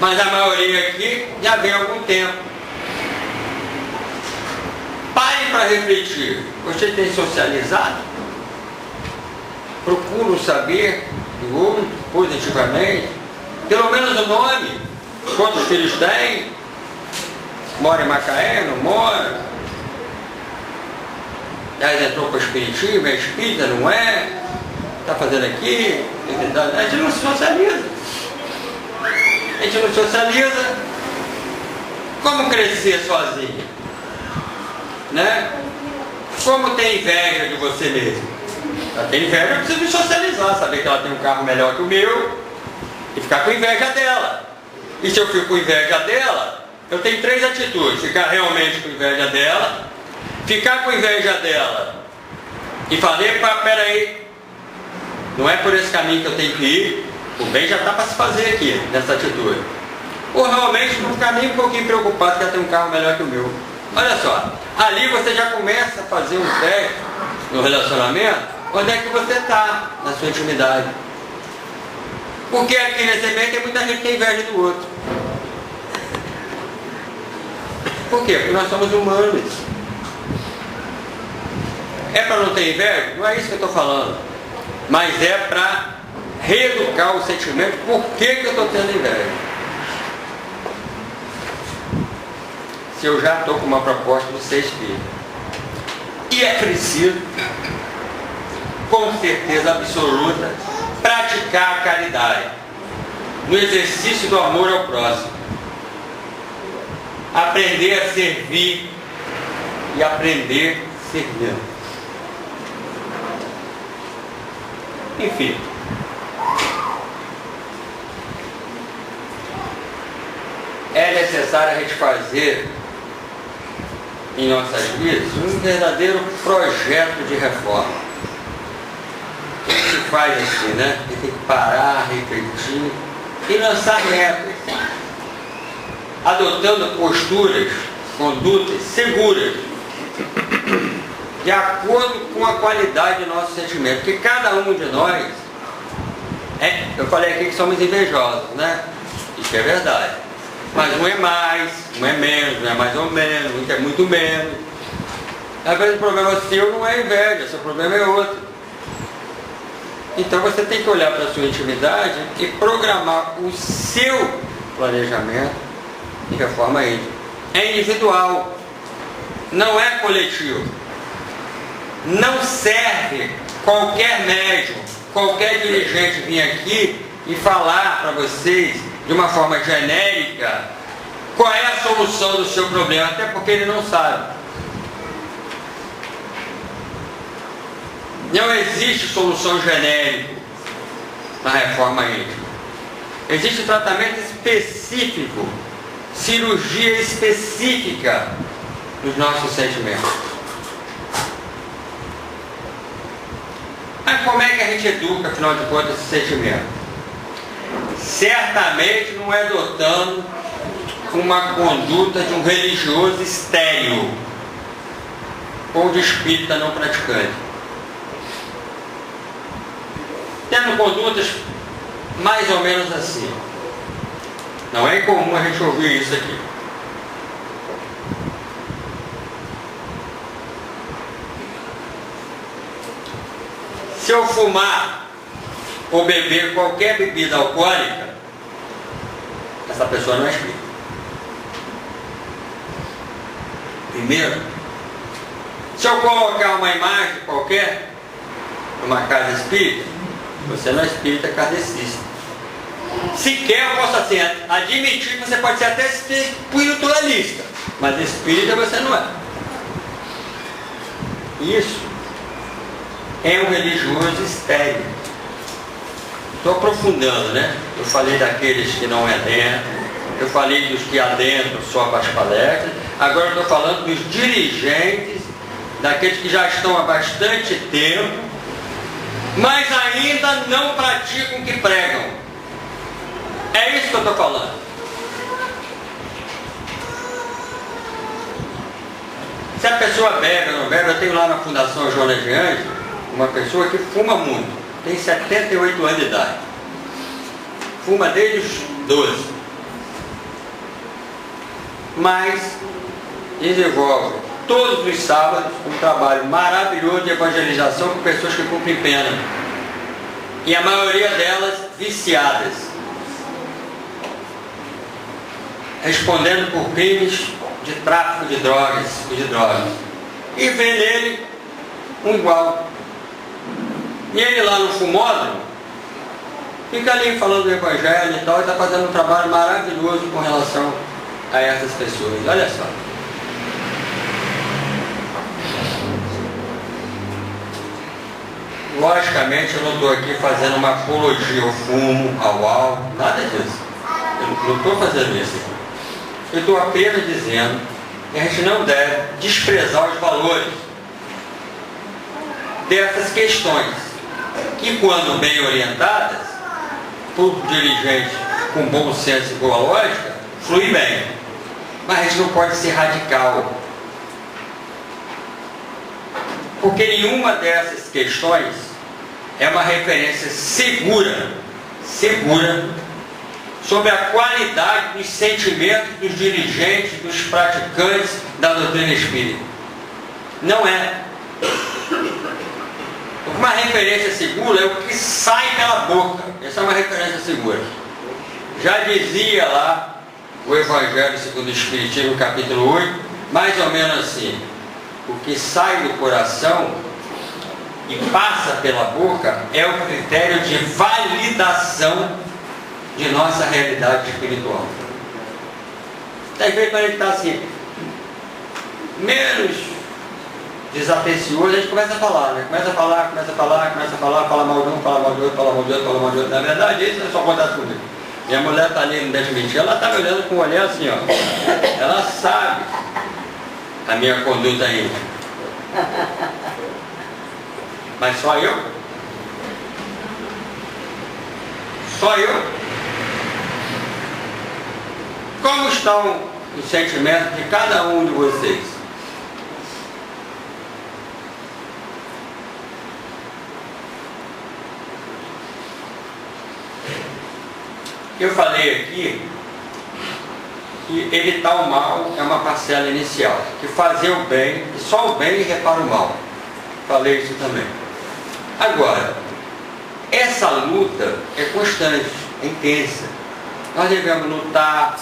Mas a maioria aqui já vem há algum tempo. Pare para refletir. Você tem socializado? Procuro saber do outro positivamente. Pelo menos o nome. Quantos filhos tem? Mora em Macaé? Não mora? Já entrou para o espiritismo? É espírita? Não é? Está fazendo aqui? A gente não se socializa. A gente não socializa. Como crescer sozinho? Né? Como ter inveja de você mesmo? Ela tem inveja, eu preciso me socializar, saber que ela tem um carro melhor que o meu e ficar com inveja dela. E se eu fico com inveja dela, eu tenho 3 atitudes: ficar realmente com inveja dela, ficar com inveja dela e fazer, peraí, não é por esse caminho que eu tenho que ir, o bem já está para se fazer aqui, nessa atitude. Ou realmente não ficar nem um pouquinho preocupado que ela tem um carro melhor que o meu. Olha só, ali você já começa a fazer um teste no relacionamento, onde é que você está na sua intimidade. Porque aqui nesse meio tem muita gente que tem inveja do outro. Por quê? Porque nós somos humanos. É para não ter inveja? Não é isso que eu estou falando. Mas é para reeducar o sentimento. Por que eu estou tendo inveja? Se eu já estou com uma proposta de ser espírita. E é preciso, com certeza absoluta, praticar a caridade no exercício do amor ao próximo. Aprender a servir e aprender servindo. Enfim. É necessário a gente fazer em nossas vidas um verdadeiro projeto de reforma. O que se faz assim, né? A gente tem que parar, refletir e lançar metas, adotando posturas, condutas seguras, de acordo com a qualidade do nosso sentimento. Porque cada um de nós, eu falei aqui que somos invejosos, né? Isso é verdade. Mas um é mais, um é menos, um é mais ou menos, um é muito menos. Às vezes o problema seu não é inveja, seu problema é outro. Então você tem que olhar para a sua intimidade e programar o seu planejamento de reforma íntima. É individual, não é coletivo. Não serve qualquer médium, qualquer dirigente vir aqui e falar para vocês de uma forma genérica qual é a solução do seu problema, até porque ele não sabe. Não existe solução genérica na reforma íntima. Existe tratamento específico, cirurgia específica dos nossos sentimentos. Mas como é que a gente educa, afinal de contas, esse sentimento? Certamente não é adotando uma conduta de um religioso estéril ou de espírita não praticante. Tendo condutas mais ou menos assim. Não é incomum a gente ouvir isso aqui. Se eu fumar ou beber qualquer bebida alcoólica, essa pessoa não é espírita. Primeiro, se eu colocar uma imagem qualquer numa casa espírita, você não é espírita, é kardecista. Sequer eu posso assim, admitir que você pode ser até espiritualista, mas espírita você não é. Isso é um religioso estéril. Estou aprofundando, né? Eu falei daqueles que não adentram, eu falei dos que adentram só para as palestras, agora eu estou falando dos dirigentes, daqueles que já estão há bastante tempo, mas ainda não praticam o que pregam. eu estou falando? Se a pessoa bebe ou não bebe, eu tenho lá na Fundação Jonas de Anjos uma pessoa que fuma muito, tem 78 anos de idade, fuma desde os 12, mas desenvolve todos os sábados um trabalho maravilhoso de evangelização com pessoas que cumprem pena, e a maioria delas viciadas, respondendo por crimes de tráfico de drogas, e vê nele um igual. E ele lá no fumódromo fica ali falando do evangelho e tal, e está fazendo um trabalho maravilhoso com relação a essas pessoas. Olha só. Logicamente eu não estou aqui fazendo uma apologia ao fumo, ao álcool, nada disso. Eu não estou fazendo isso aqui. Eu estou apenas dizendo que a gente não deve desprezar os valores dessas questões, que quando bem orientadas por dirigentes com bom senso e boa lógica, flui bem. Mas a gente não pode ser radical, porque nenhuma dessas questões é uma referência segura sobre a qualidade dos sentimentos dos dirigentes, dos praticantes da doutrina espírita. Não é. Uma referência segura é o que sai pela boca. Essa é uma referência segura. Já dizia lá o Evangelho segundo o Espiritismo, capítulo 8, mais ou menos assim: o que sai do coração e passa pela boca é o critério de validação de nossa realidade espiritual. Às vezes, quando a gente está assim, menos desatencioso, a gente começa a falar, né? Começa a falar, fala mal de um, fala mal de outro, fala mal de outro, fala mal de outro. Na verdade, isso é só contato comigo. Minha mulher está ali, não deixa mentir, ela está me olhando com o olhar assim, ó. Ela sabe a minha conduta íntima. Mas só eu? Só eu? Como estão os sentimentos de cada um de vocês? Eu falei aqui que evitar o mal é uma parcela inicial, que fazer o bem, e só o bem repara o mal. Falei isso também. Agora, essa luta é constante, é intensa. Nós devemos lutar,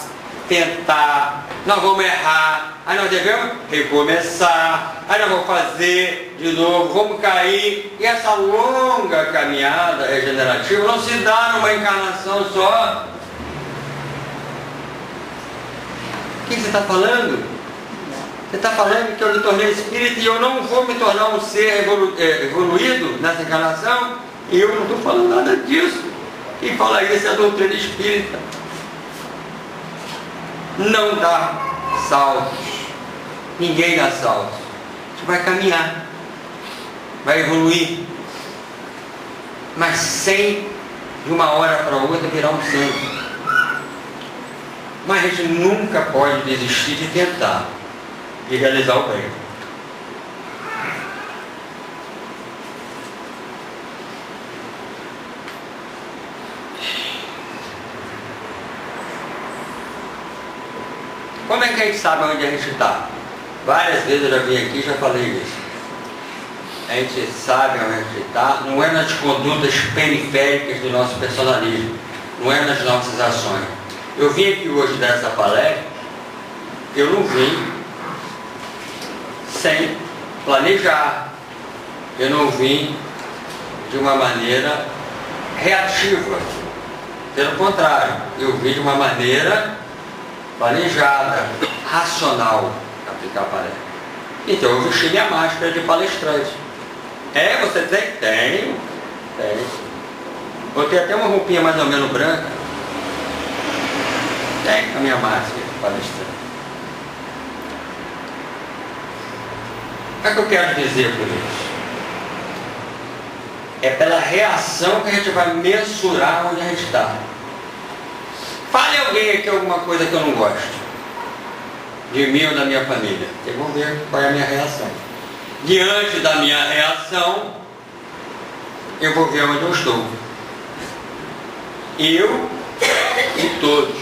tentar, nós vamos errar, aí nós devemos recomeçar, aí nós vamos fazer de novo, vamos cair, e essa longa caminhada regenerativa não se dá numa encarnação só. O que você está falando? Você está falando que eu me tornei espírita e eu não vou me tornar um ser evoluído nessa encarnação? E eu não estou falando nada disso. Quem fala isso é a doutrina espírita. Não dá saltos. Ninguém dá saltos. Você vai caminhar, vai evoluir, mas sem de uma hora para outra virar um santo. Mas a gente nunca pode desistir de tentar e realizar o bem. Como é que a gente sabe onde a gente está? Várias vezes eu já vim aqui e já falei isso. A gente sabe onde a gente está, não é nas condutas periféricas do nosso personalismo, não é nas nossas ações. Eu vim aqui hoje dar essa palestra, eu não vim sem planejar, eu não vim de uma maneira reativa. Pelo contrário, eu vim de uma maneira planejada, racional, para aplicar a palestra. Então eu vesti minha máscara de palestrante. Você tem? Tenho. Botei até uma roupinha mais ou menos branca. Tenho a minha máscara de palestrante. O que eu quero dizer por isso? É pela reação que a gente vai mensurar onde a gente está. Fale alguém aqui alguma coisa que eu não gosto, de mim ou da minha família. Vocês vão ver qual é a minha reação. Diante da minha reação, eu vou ver onde eu estou. Eu e todos.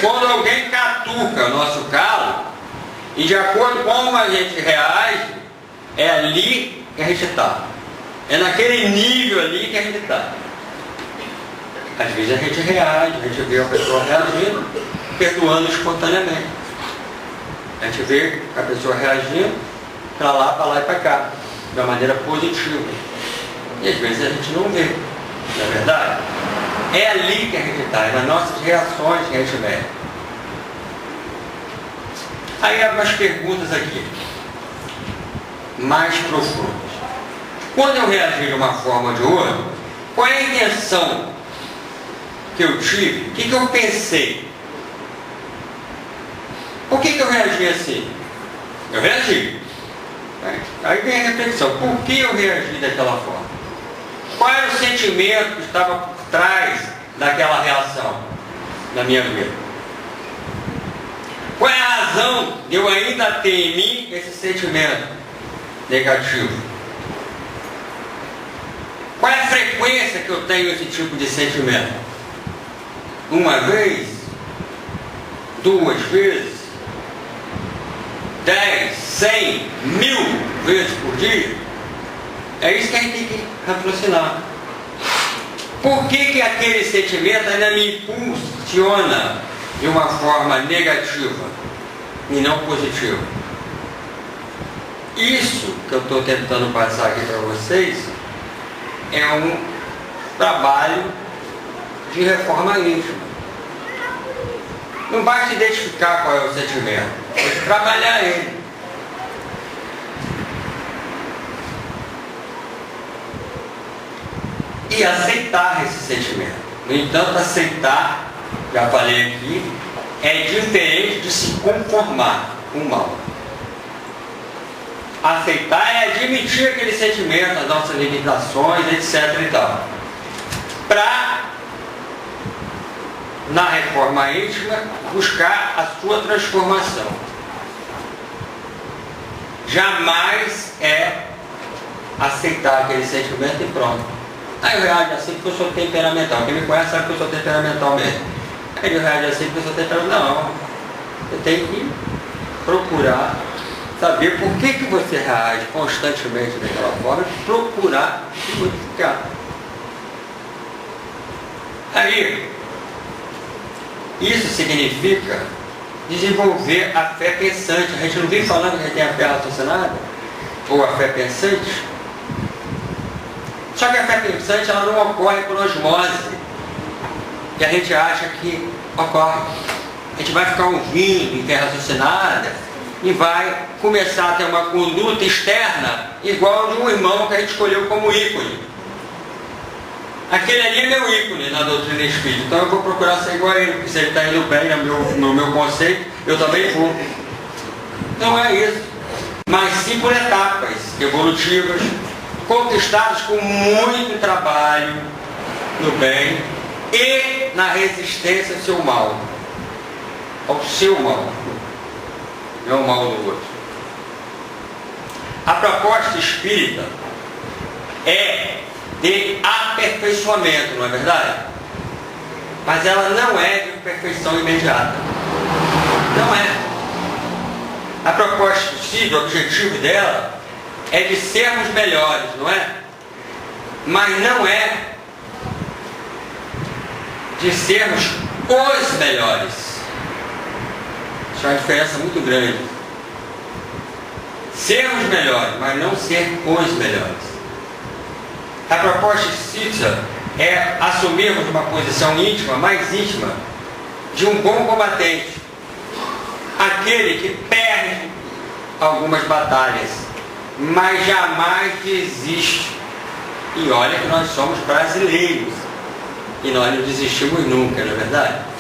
Quando alguém catuca o nosso calo, e de acordo com como a gente reage, é ali que a gente está. É naquele nível ali que a gente está. Às vezes a gente reage, a gente vê a pessoa reagindo, perdoando espontaneamente. A gente vê a pessoa reagindo para lá e para cá, de uma maneira positiva. E às vezes a gente não vê, não é verdade? É ali que a gente está, é nas nossas reações que a gente vê. Aí há algumas perguntas aqui, mais profundas. Quando eu reagi de uma forma ou de outra, qual é a intenção que eu tive? O que eu pensei? Por que eu reagi assim? Eu reagi. Aí vem a reflexão. Por que eu reagi daquela forma? Qual era o sentimento que estava por trás daquela reação na minha vida? Qual é a razão de eu ainda ter em mim esse sentimento negativo? Qual é a frequência que eu tenho esse tipo de sentimento? Uma vez? 2 vezes? 10, 100, 1000 vezes por dia? É isso que a gente tem que raciocinar. Por que aquele sentimento ainda me impulsiona de uma forma negativa e não positiva? Isso que eu estou tentando passar aqui para vocês é um trabalho de reforma íntima. Não basta identificar qual é o sentimento, é trabalhar ele. E aceitar esse sentimento. No entanto, aceitar, já falei aqui, é diferente de se conformar com o mal. Aceitar é admitir aquele sentimento, as nossas limitações, etc. e tal. Para, na reforma íntima, buscar a sua transformação. Jamais é aceitar aquele sentimento e pronto. Aí eu reajo assim porque eu sou temperamental. Quem me conhece sabe que eu sou temperamental mesmo. Aí eu reajo assim porque eu sou temperamental. Não. Você tem que procurar saber por que você reage constantemente daquela forma e procurar se modificar. Aí, isso significa desenvolver a fé pensante. A gente não vem falando que a gente tem a fé raciocinada? Ou a fé pensante? Só que a fé pensante ela não ocorre por osmose. E a gente acha que ocorre. A gente vai ficar ouvindo em fé raciocinada e vai começar a ter uma conduta externa igual a de um irmão que a gente escolheu como ícone. Aquele ali é meu ícone na doutrina espírita, então eu vou procurar ser igual a ele, porque se ele está indo bem no meu conceito, eu também vou. Não é isso, mas sim por etapas evolutivas, conquistadas com muito trabalho no bem e na resistência ao seu mal. Ao seu mal, não ao mal do outro. A proposta espírita é de aperfeiçoamento, não é verdade? Mas ela não é de perfeição imediata. Não é. A proposta espírita, o objetivo dela é de sermos melhores, não é? Mas não é de sermos os melhores. Isso é uma diferença muito grande. Sermos melhores, mas não ser os melhores. A proposta espírita é assumirmos uma posição íntima, mais íntima, de um bom combatente. Aquele que perde algumas batalhas, mas jamais desiste. E olha que nós somos brasileiros. E nós não desistimos nunca, não é verdade?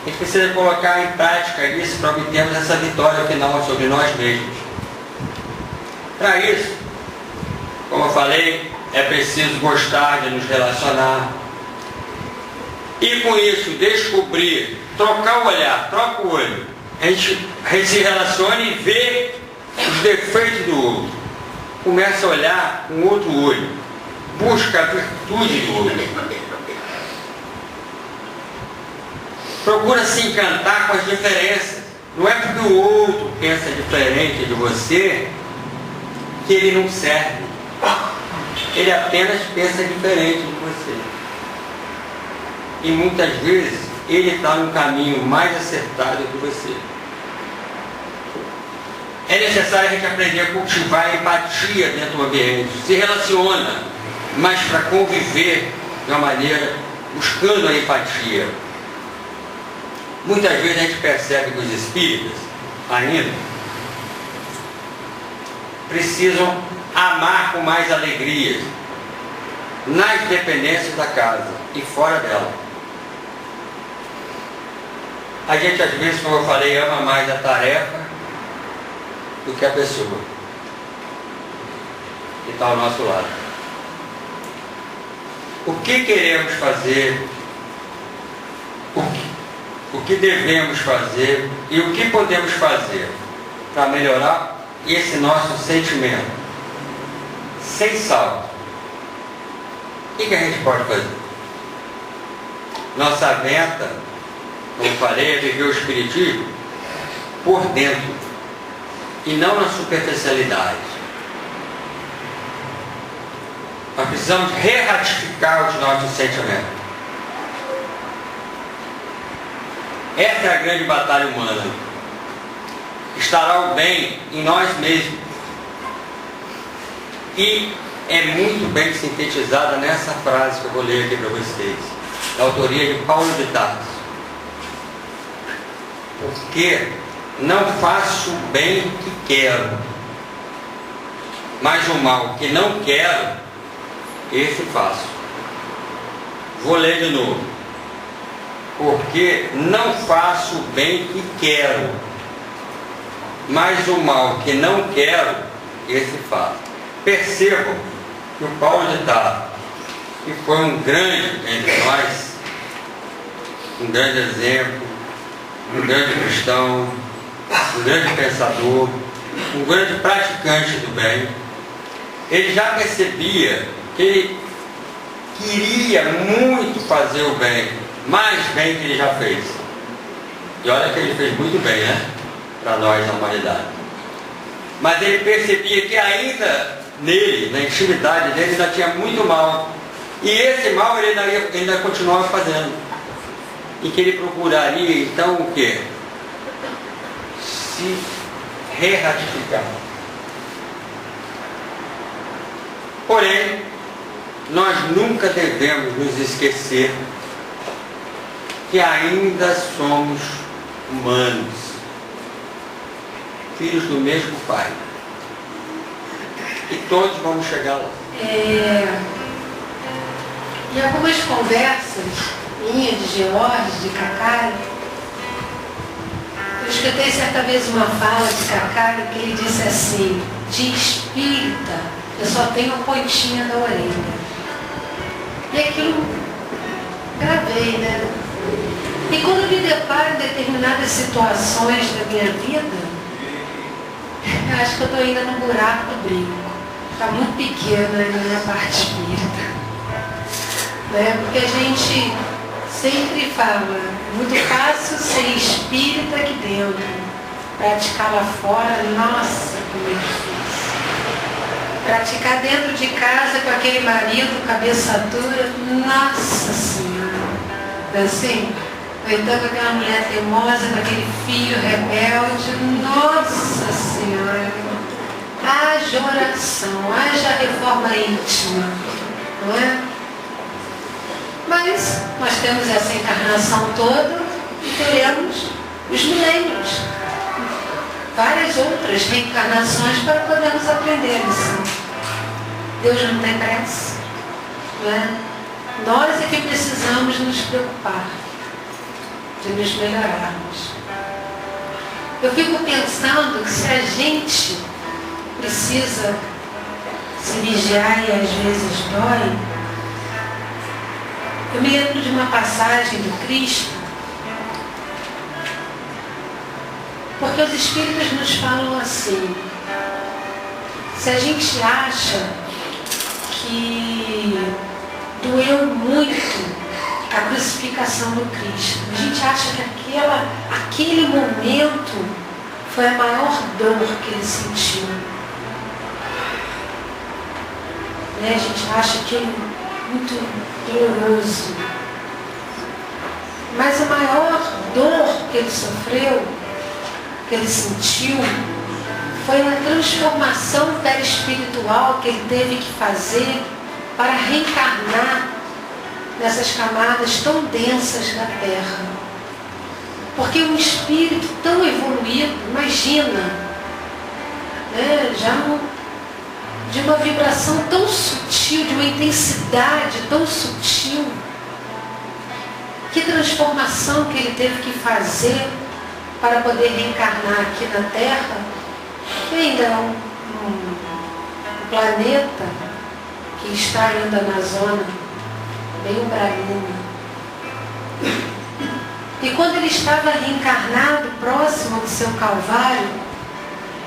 A gente precisa colocar em prática isso para obtermos essa vitória final sobre nós mesmos. Para isso, como eu falei, é preciso gostar de nos relacionar, e com isso descobrir, trocar o olhar, troca o olho, a gente se relaciona e vê os defeitos do outro, começa a olhar com outro olho, busca a virtude do outro, procura se encantar com as diferenças. Não é porque o outro pensa diferente de você que ele não serve. Ele apenas pensa diferente de você. E muitas vezes ele está num caminho mais acertado que você. É necessário a gente aprender a cultivar a empatia dentro do ambiente. Se relaciona, mas para conviver de uma maneira buscando a empatia. Muitas vezes a gente percebe que os espíritas ainda precisam amar com mais alegria nas dependências da casa e fora dela. A gente às vezes, como eu falei, ama mais a tarefa do que a pessoa que está ao nosso lado. O que queremos fazer, o que devemos fazer e o que podemos fazer para melhorar esse nosso sentimento sem salto. O que a gente pode fazer? Nossa meta, como falei, é viver o espiritismo por dentro e não na superficialidade. Nós precisamos re-ratificar os nossos sentimentos. Essa é a grande batalha humana. Estará o bem em nós mesmos. E é muito bem sintetizada nessa frase que eu vou ler aqui para vocês, da autoria de Paulo de Tarso. Porque não faço o bem que quero, mas o mal que não quero, esse faço. Vou ler de novo. Porque não faço o bem que quero, mas o mal que não quero, esse faço. Percebam que o Paulo de Tarso, que foi um grande entre nós, um grande exemplo, um grande cristão, um grande pensador, um grande praticante do bem, ele já percebia que ele queria muito fazer o bem, mais bem que ele já fez. E olha que ele fez muito bem, né? Para nós, na humanidade. Mas ele percebia que ainda nele, na intimidade dele, ainda tinha muito mal. E esse mal ele ainda continuava fazendo. E que ele procuraria, então, o quê? Se re-ratificar. Porém, nós nunca devemos nos esquecer que ainda somos humanos, filhos do mesmo Pai. E todos vamos chegar lá. Em algumas conversas minhas, de George, de Cacari, eu escutei certa vez uma fala de Cacari que ele disse assim: de espírita, eu só tenho a pontinha da orelha. E aquilo gravei, né? E quando me deparo em determinadas situações da minha vida, eu acho que eu estou ainda no buraco do brinco. Está muito pequena ainda a minha parte espírita. Né? Porque a gente sempre fala, é muito fácil ser espírita aqui dentro. Praticar lá fora, nossa, como é difícil. Praticar dentro de casa com aquele marido, cabeça dura, nossa Senhora. Não é assim? Ou então com aquela mulher teimosa, com aquele filho rebelde, nossa Senhora. Haja oração, haja reforma íntima, não é? Mas nós temos essa encarnação toda e teremos os milênios. Várias outras reencarnações para podermos aprender a lição. Deus não tem pressa, não é? Nós é que precisamos nos preocupar de nos melhorarmos. Eu fico pensando que se a gente precisa se vigiar e às vezes dói, Eu me lembro de uma passagem do Cristo, porque os Espíritos nos falam assim: se a gente acha que doeu muito a crucificação do Cristo, a gente acha que aquele momento foi a maior dor que ele sentiu. A gente acha que é muito doloroso. Mas a maior dor que ele sofreu, que ele sentiu, foi a transformação perispiritual que ele teve que fazer para reencarnar nessas camadas tão densas da Terra. Porque um espírito tão evoluído, imagina, de uma vibração tão sutil, de uma intensidade tão sutil, que transformação que ele teve que fazer para poder reencarnar aqui na Terra, que ainda é um planeta que está ainda na zona bem umbralina. E quando ele estava reencarnado, próximo do seu Calvário,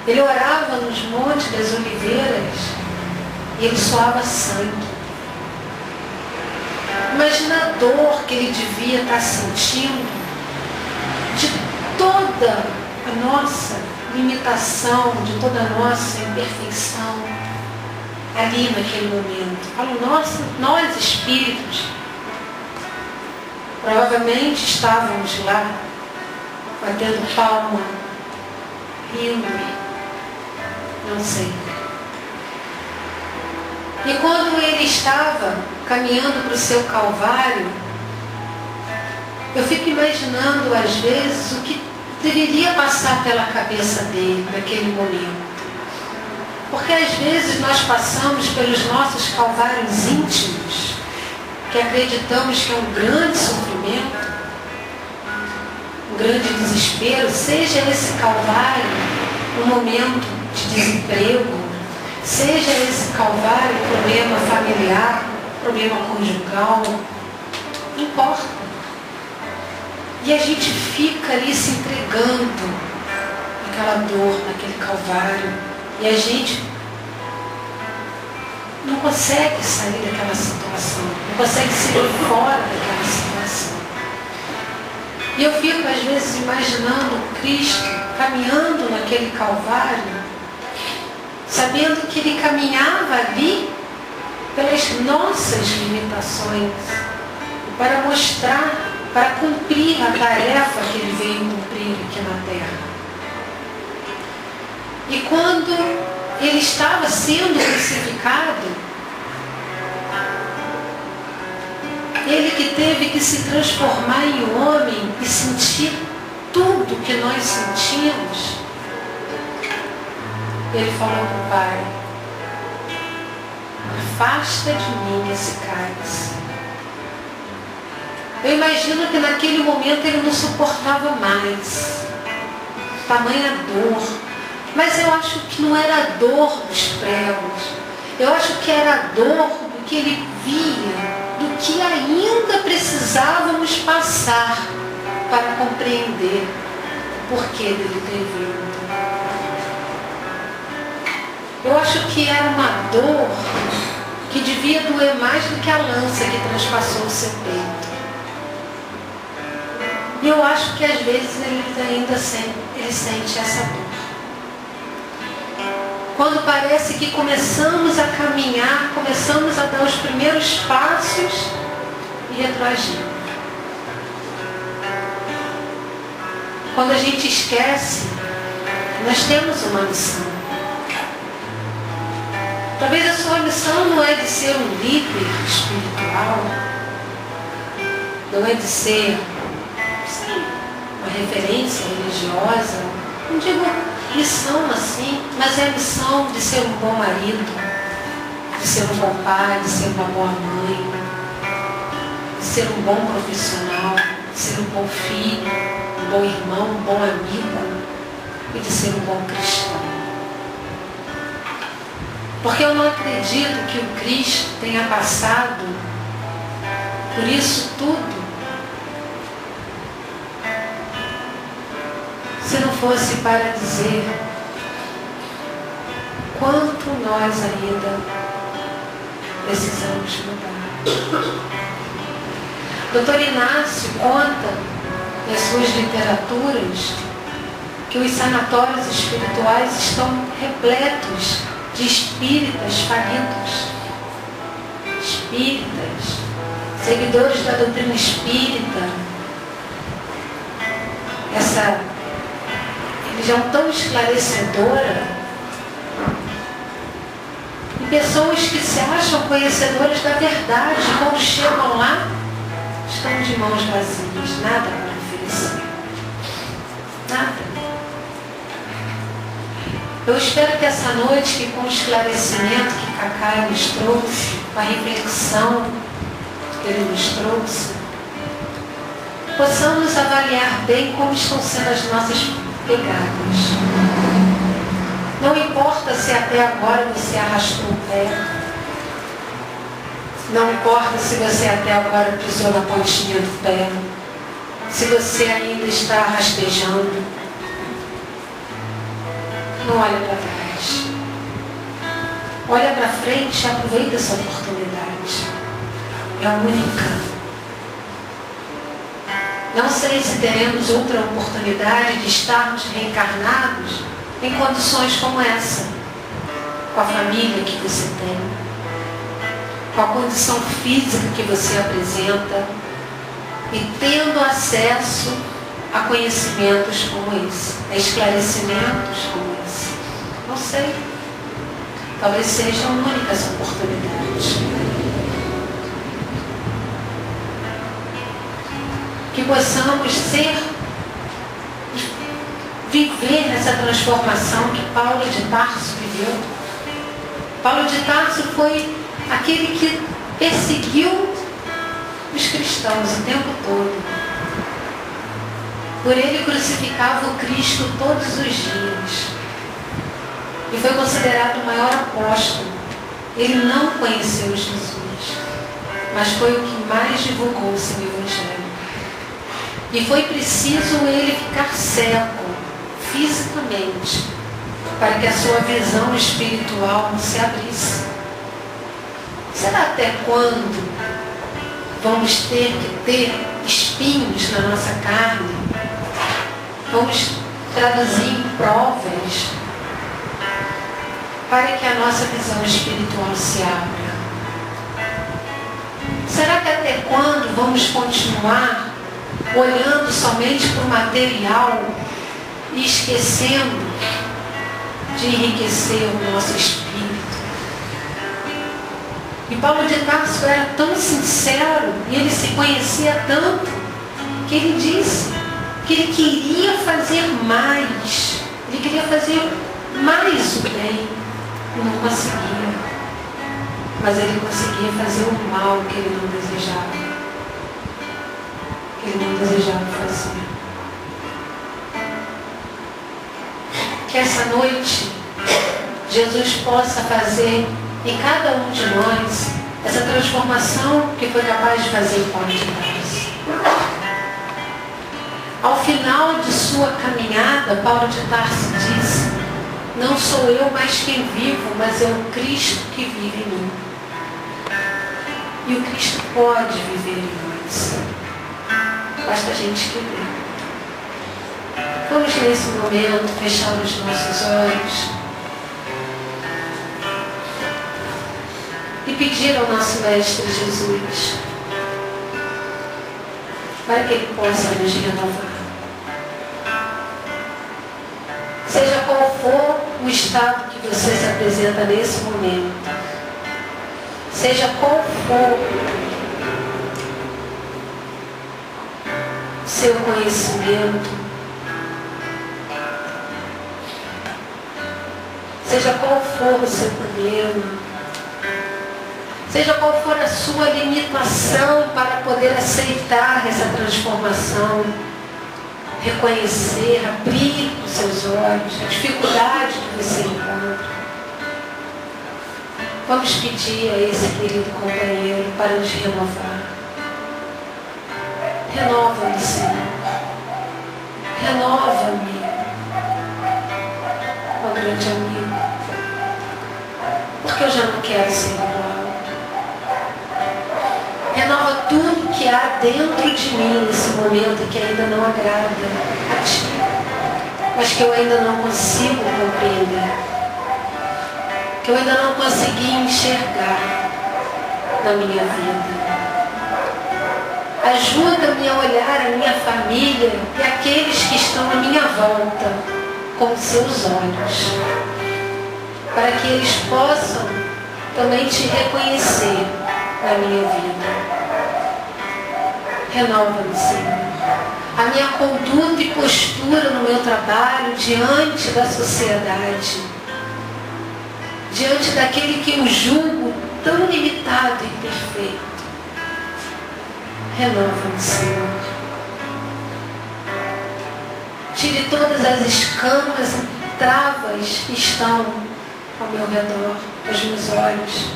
ele orava nos Montes das Oliveiras e ele suava sangue. Imagina a dor que ele devia estar sentindo de toda a nossa limitação, de toda a nossa imperfeição ali naquele momento. Falo, nós espíritos, provavelmente estávamos lá, batendo palma, rindo, não sei. E quando ele estava caminhando para o seu Calvário, eu fico imaginando às vezes o que deveria passar pela cabeça dele naquele momento. Porque às vezes nós passamos pelos nossos calvários íntimos, que acreditamos que é um grande sofrimento, um grande desespero, seja esse calvário um momento de desemprego, seja esse calvário problema familiar, problema conjugal, não importa. E a gente fica ali se entregando naquela dor, naquele calvário, e a gente não consegue sair daquela situação, não consegue se ver fora daquela situação. E eu fico às vezes imaginando Cristo caminhando naquele calvário, sabendo que ele caminhava ali pelas nossas limitações, para mostrar, para cumprir a tarefa que ele veio cumprir aqui na Terra. E quando ele estava sendo crucificado, ele que teve que se transformar em homem e sentir tudo que nós sentimos, ele falou para o Pai: afasta de mim esse cálice. Eu imagino que naquele momento ele não suportava mais tamanha dor. Mas eu acho que não era a dor dos pregos. Eu acho que era a dor do que ele via, do que ainda precisávamos passar para compreender o porquê dele ter vindo. Eu acho que era uma dor que devia doer mais do que a lança que transpassou o seu peito. E eu acho que às vezes ele sente essa dor. Quando parece que começamos a caminhar, começamos a dar os primeiros passos e retroagimos. Quando a gente esquece, nós temos uma missão. Talvez a sua missão não é de ser um líder espiritual, não é de ser uma referência religiosa, não digo missão assim, mas é a missão de ser um bom marido, de ser um bom pai, de ser uma boa mãe, de ser um bom profissional, de ser um bom filho, um bom irmão, um bom amigo e de ser um bom cristão. Porque eu não acredito que o Cristo tenha passado Por isso tudo, se não fosse para dizer quanto nós ainda precisamos mudar. Dr. Inácio conta nas suas literaturas que os sanatórios espirituais estão repletos de espíritas famintos, espíritas, seguidores da doutrina espírita, essa religião tão esclarecedora, e pessoas que se acham conhecedoras da verdade, quando chegam lá, estão de mãos vazias, nada para oferecer. Nada. Eu espero que essa noite, que com o esclarecimento que Cacá nos trouxe, com a reflexão que ele nos trouxe, possamos avaliar bem como estão sendo as nossas pegadas. Não importa se até agora você arrastou o pé, não importa se você até agora pisou na pontinha do pé, se você ainda está rastejando. Não olha para trás. Olha para frente e aproveita essa oportunidade. É única. Não sei se teremos outra oportunidade de estarmos reencarnados em condições como essa, com a família que você tem, com a condição física que você apresenta e tendo acesso a conhecimentos como esse, a esclarecimentos como esse. Não sei. Talvez sejam únicas oportunidades. Que possamos viver nessa transformação que Paulo de Tarso viveu. Paulo de Tarso foi aquele que perseguiu os cristãos o tempo todo. Por ele crucificava o Cristo todos os dias. E foi considerado o maior apóstolo. Ele não conheceu Jesus, mas foi o que mais divulgou o seu evangelho. E foi preciso ele ficar cego, fisicamente, para que a sua visão espiritual se abrisse. Será até quando vamos ter que ter espinhos na nossa carne? Vamos traduzir em provas para que a nossa visão espiritual se abra. Será que até quando vamos continuar olhando somente para o material e esquecendo de enriquecer o nosso espírito? E Paulo de Tarso era tão sincero e ele se conhecia tanto que ele disse que ele queria fazer mais. Ele queria fazer mais o bem e não conseguia. Mas ele conseguia fazer o mal que ele não desejava. Que ele não desejava fazer. Que essa noite Jesus possa fazer em cada um de nós essa transformação que foi capaz de fazer em Paulo de Tarso. Ao final de sua caminhada, Paulo de Tarso disse: não sou eu mais quem vivo, mas é o Cristo que vive em mim. E o Cristo pode viver em nós. Basta a gente querer. Vamos nesse momento fechar os nossos olhos e pedir ao nosso Mestre Jesus para que Ele possa nos renovar. Seja qual for o estado que você se apresenta nesse momento, seja qual for o seu conhecimento, seja qual for o seu problema, seja qual for a sua limitação para poder aceitar essa transformação, reconhecer, abrir os seus olhos, a dificuldade que você encontra. Vamos pedir a esse querido companheiro para nos renovar. Renova-me, Senhor. Renova-me, ó grande amigo. Porque eu já não quero ser igual. Renova tudo que há dentro de mim nesse momento que ainda não agrada a Ti, mas que eu ainda não consigo compreender, que eu ainda não consegui enxergar na minha vida. Ajuda-me a olhar a minha família e aqueles que estão à minha volta com seus olhos, para que eles possam também Te reconhecer na minha vida. Renova-me, Senhor. A minha conduta e postura no meu trabalho diante da sociedade, diante daquele que eu julgo tão limitado e perfeito. Renova-me, Senhor. Tire todas as escamas e travas que estão ao meu redor, aos meus olhos.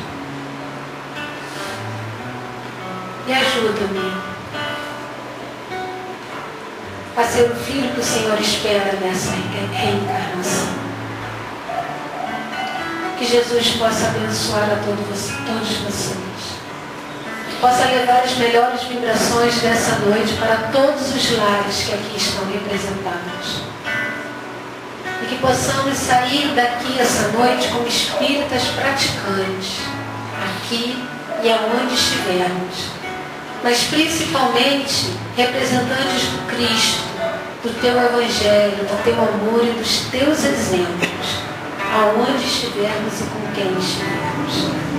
E ajuda-me a ser o filho que o Senhor espera nessa reencarnação. Que Jesus possa abençoar a todos vocês. Possa levar as melhores vibrações dessa noite para todos os lares que aqui estão representados. E que possamos sair daqui essa noite como espíritas praticantes, aqui e aonde estivermos. Mas principalmente representantes do Cristo, do Teu Evangelho, do Teu amor e dos Teus exemplos, aonde estivermos e com quem estivermos.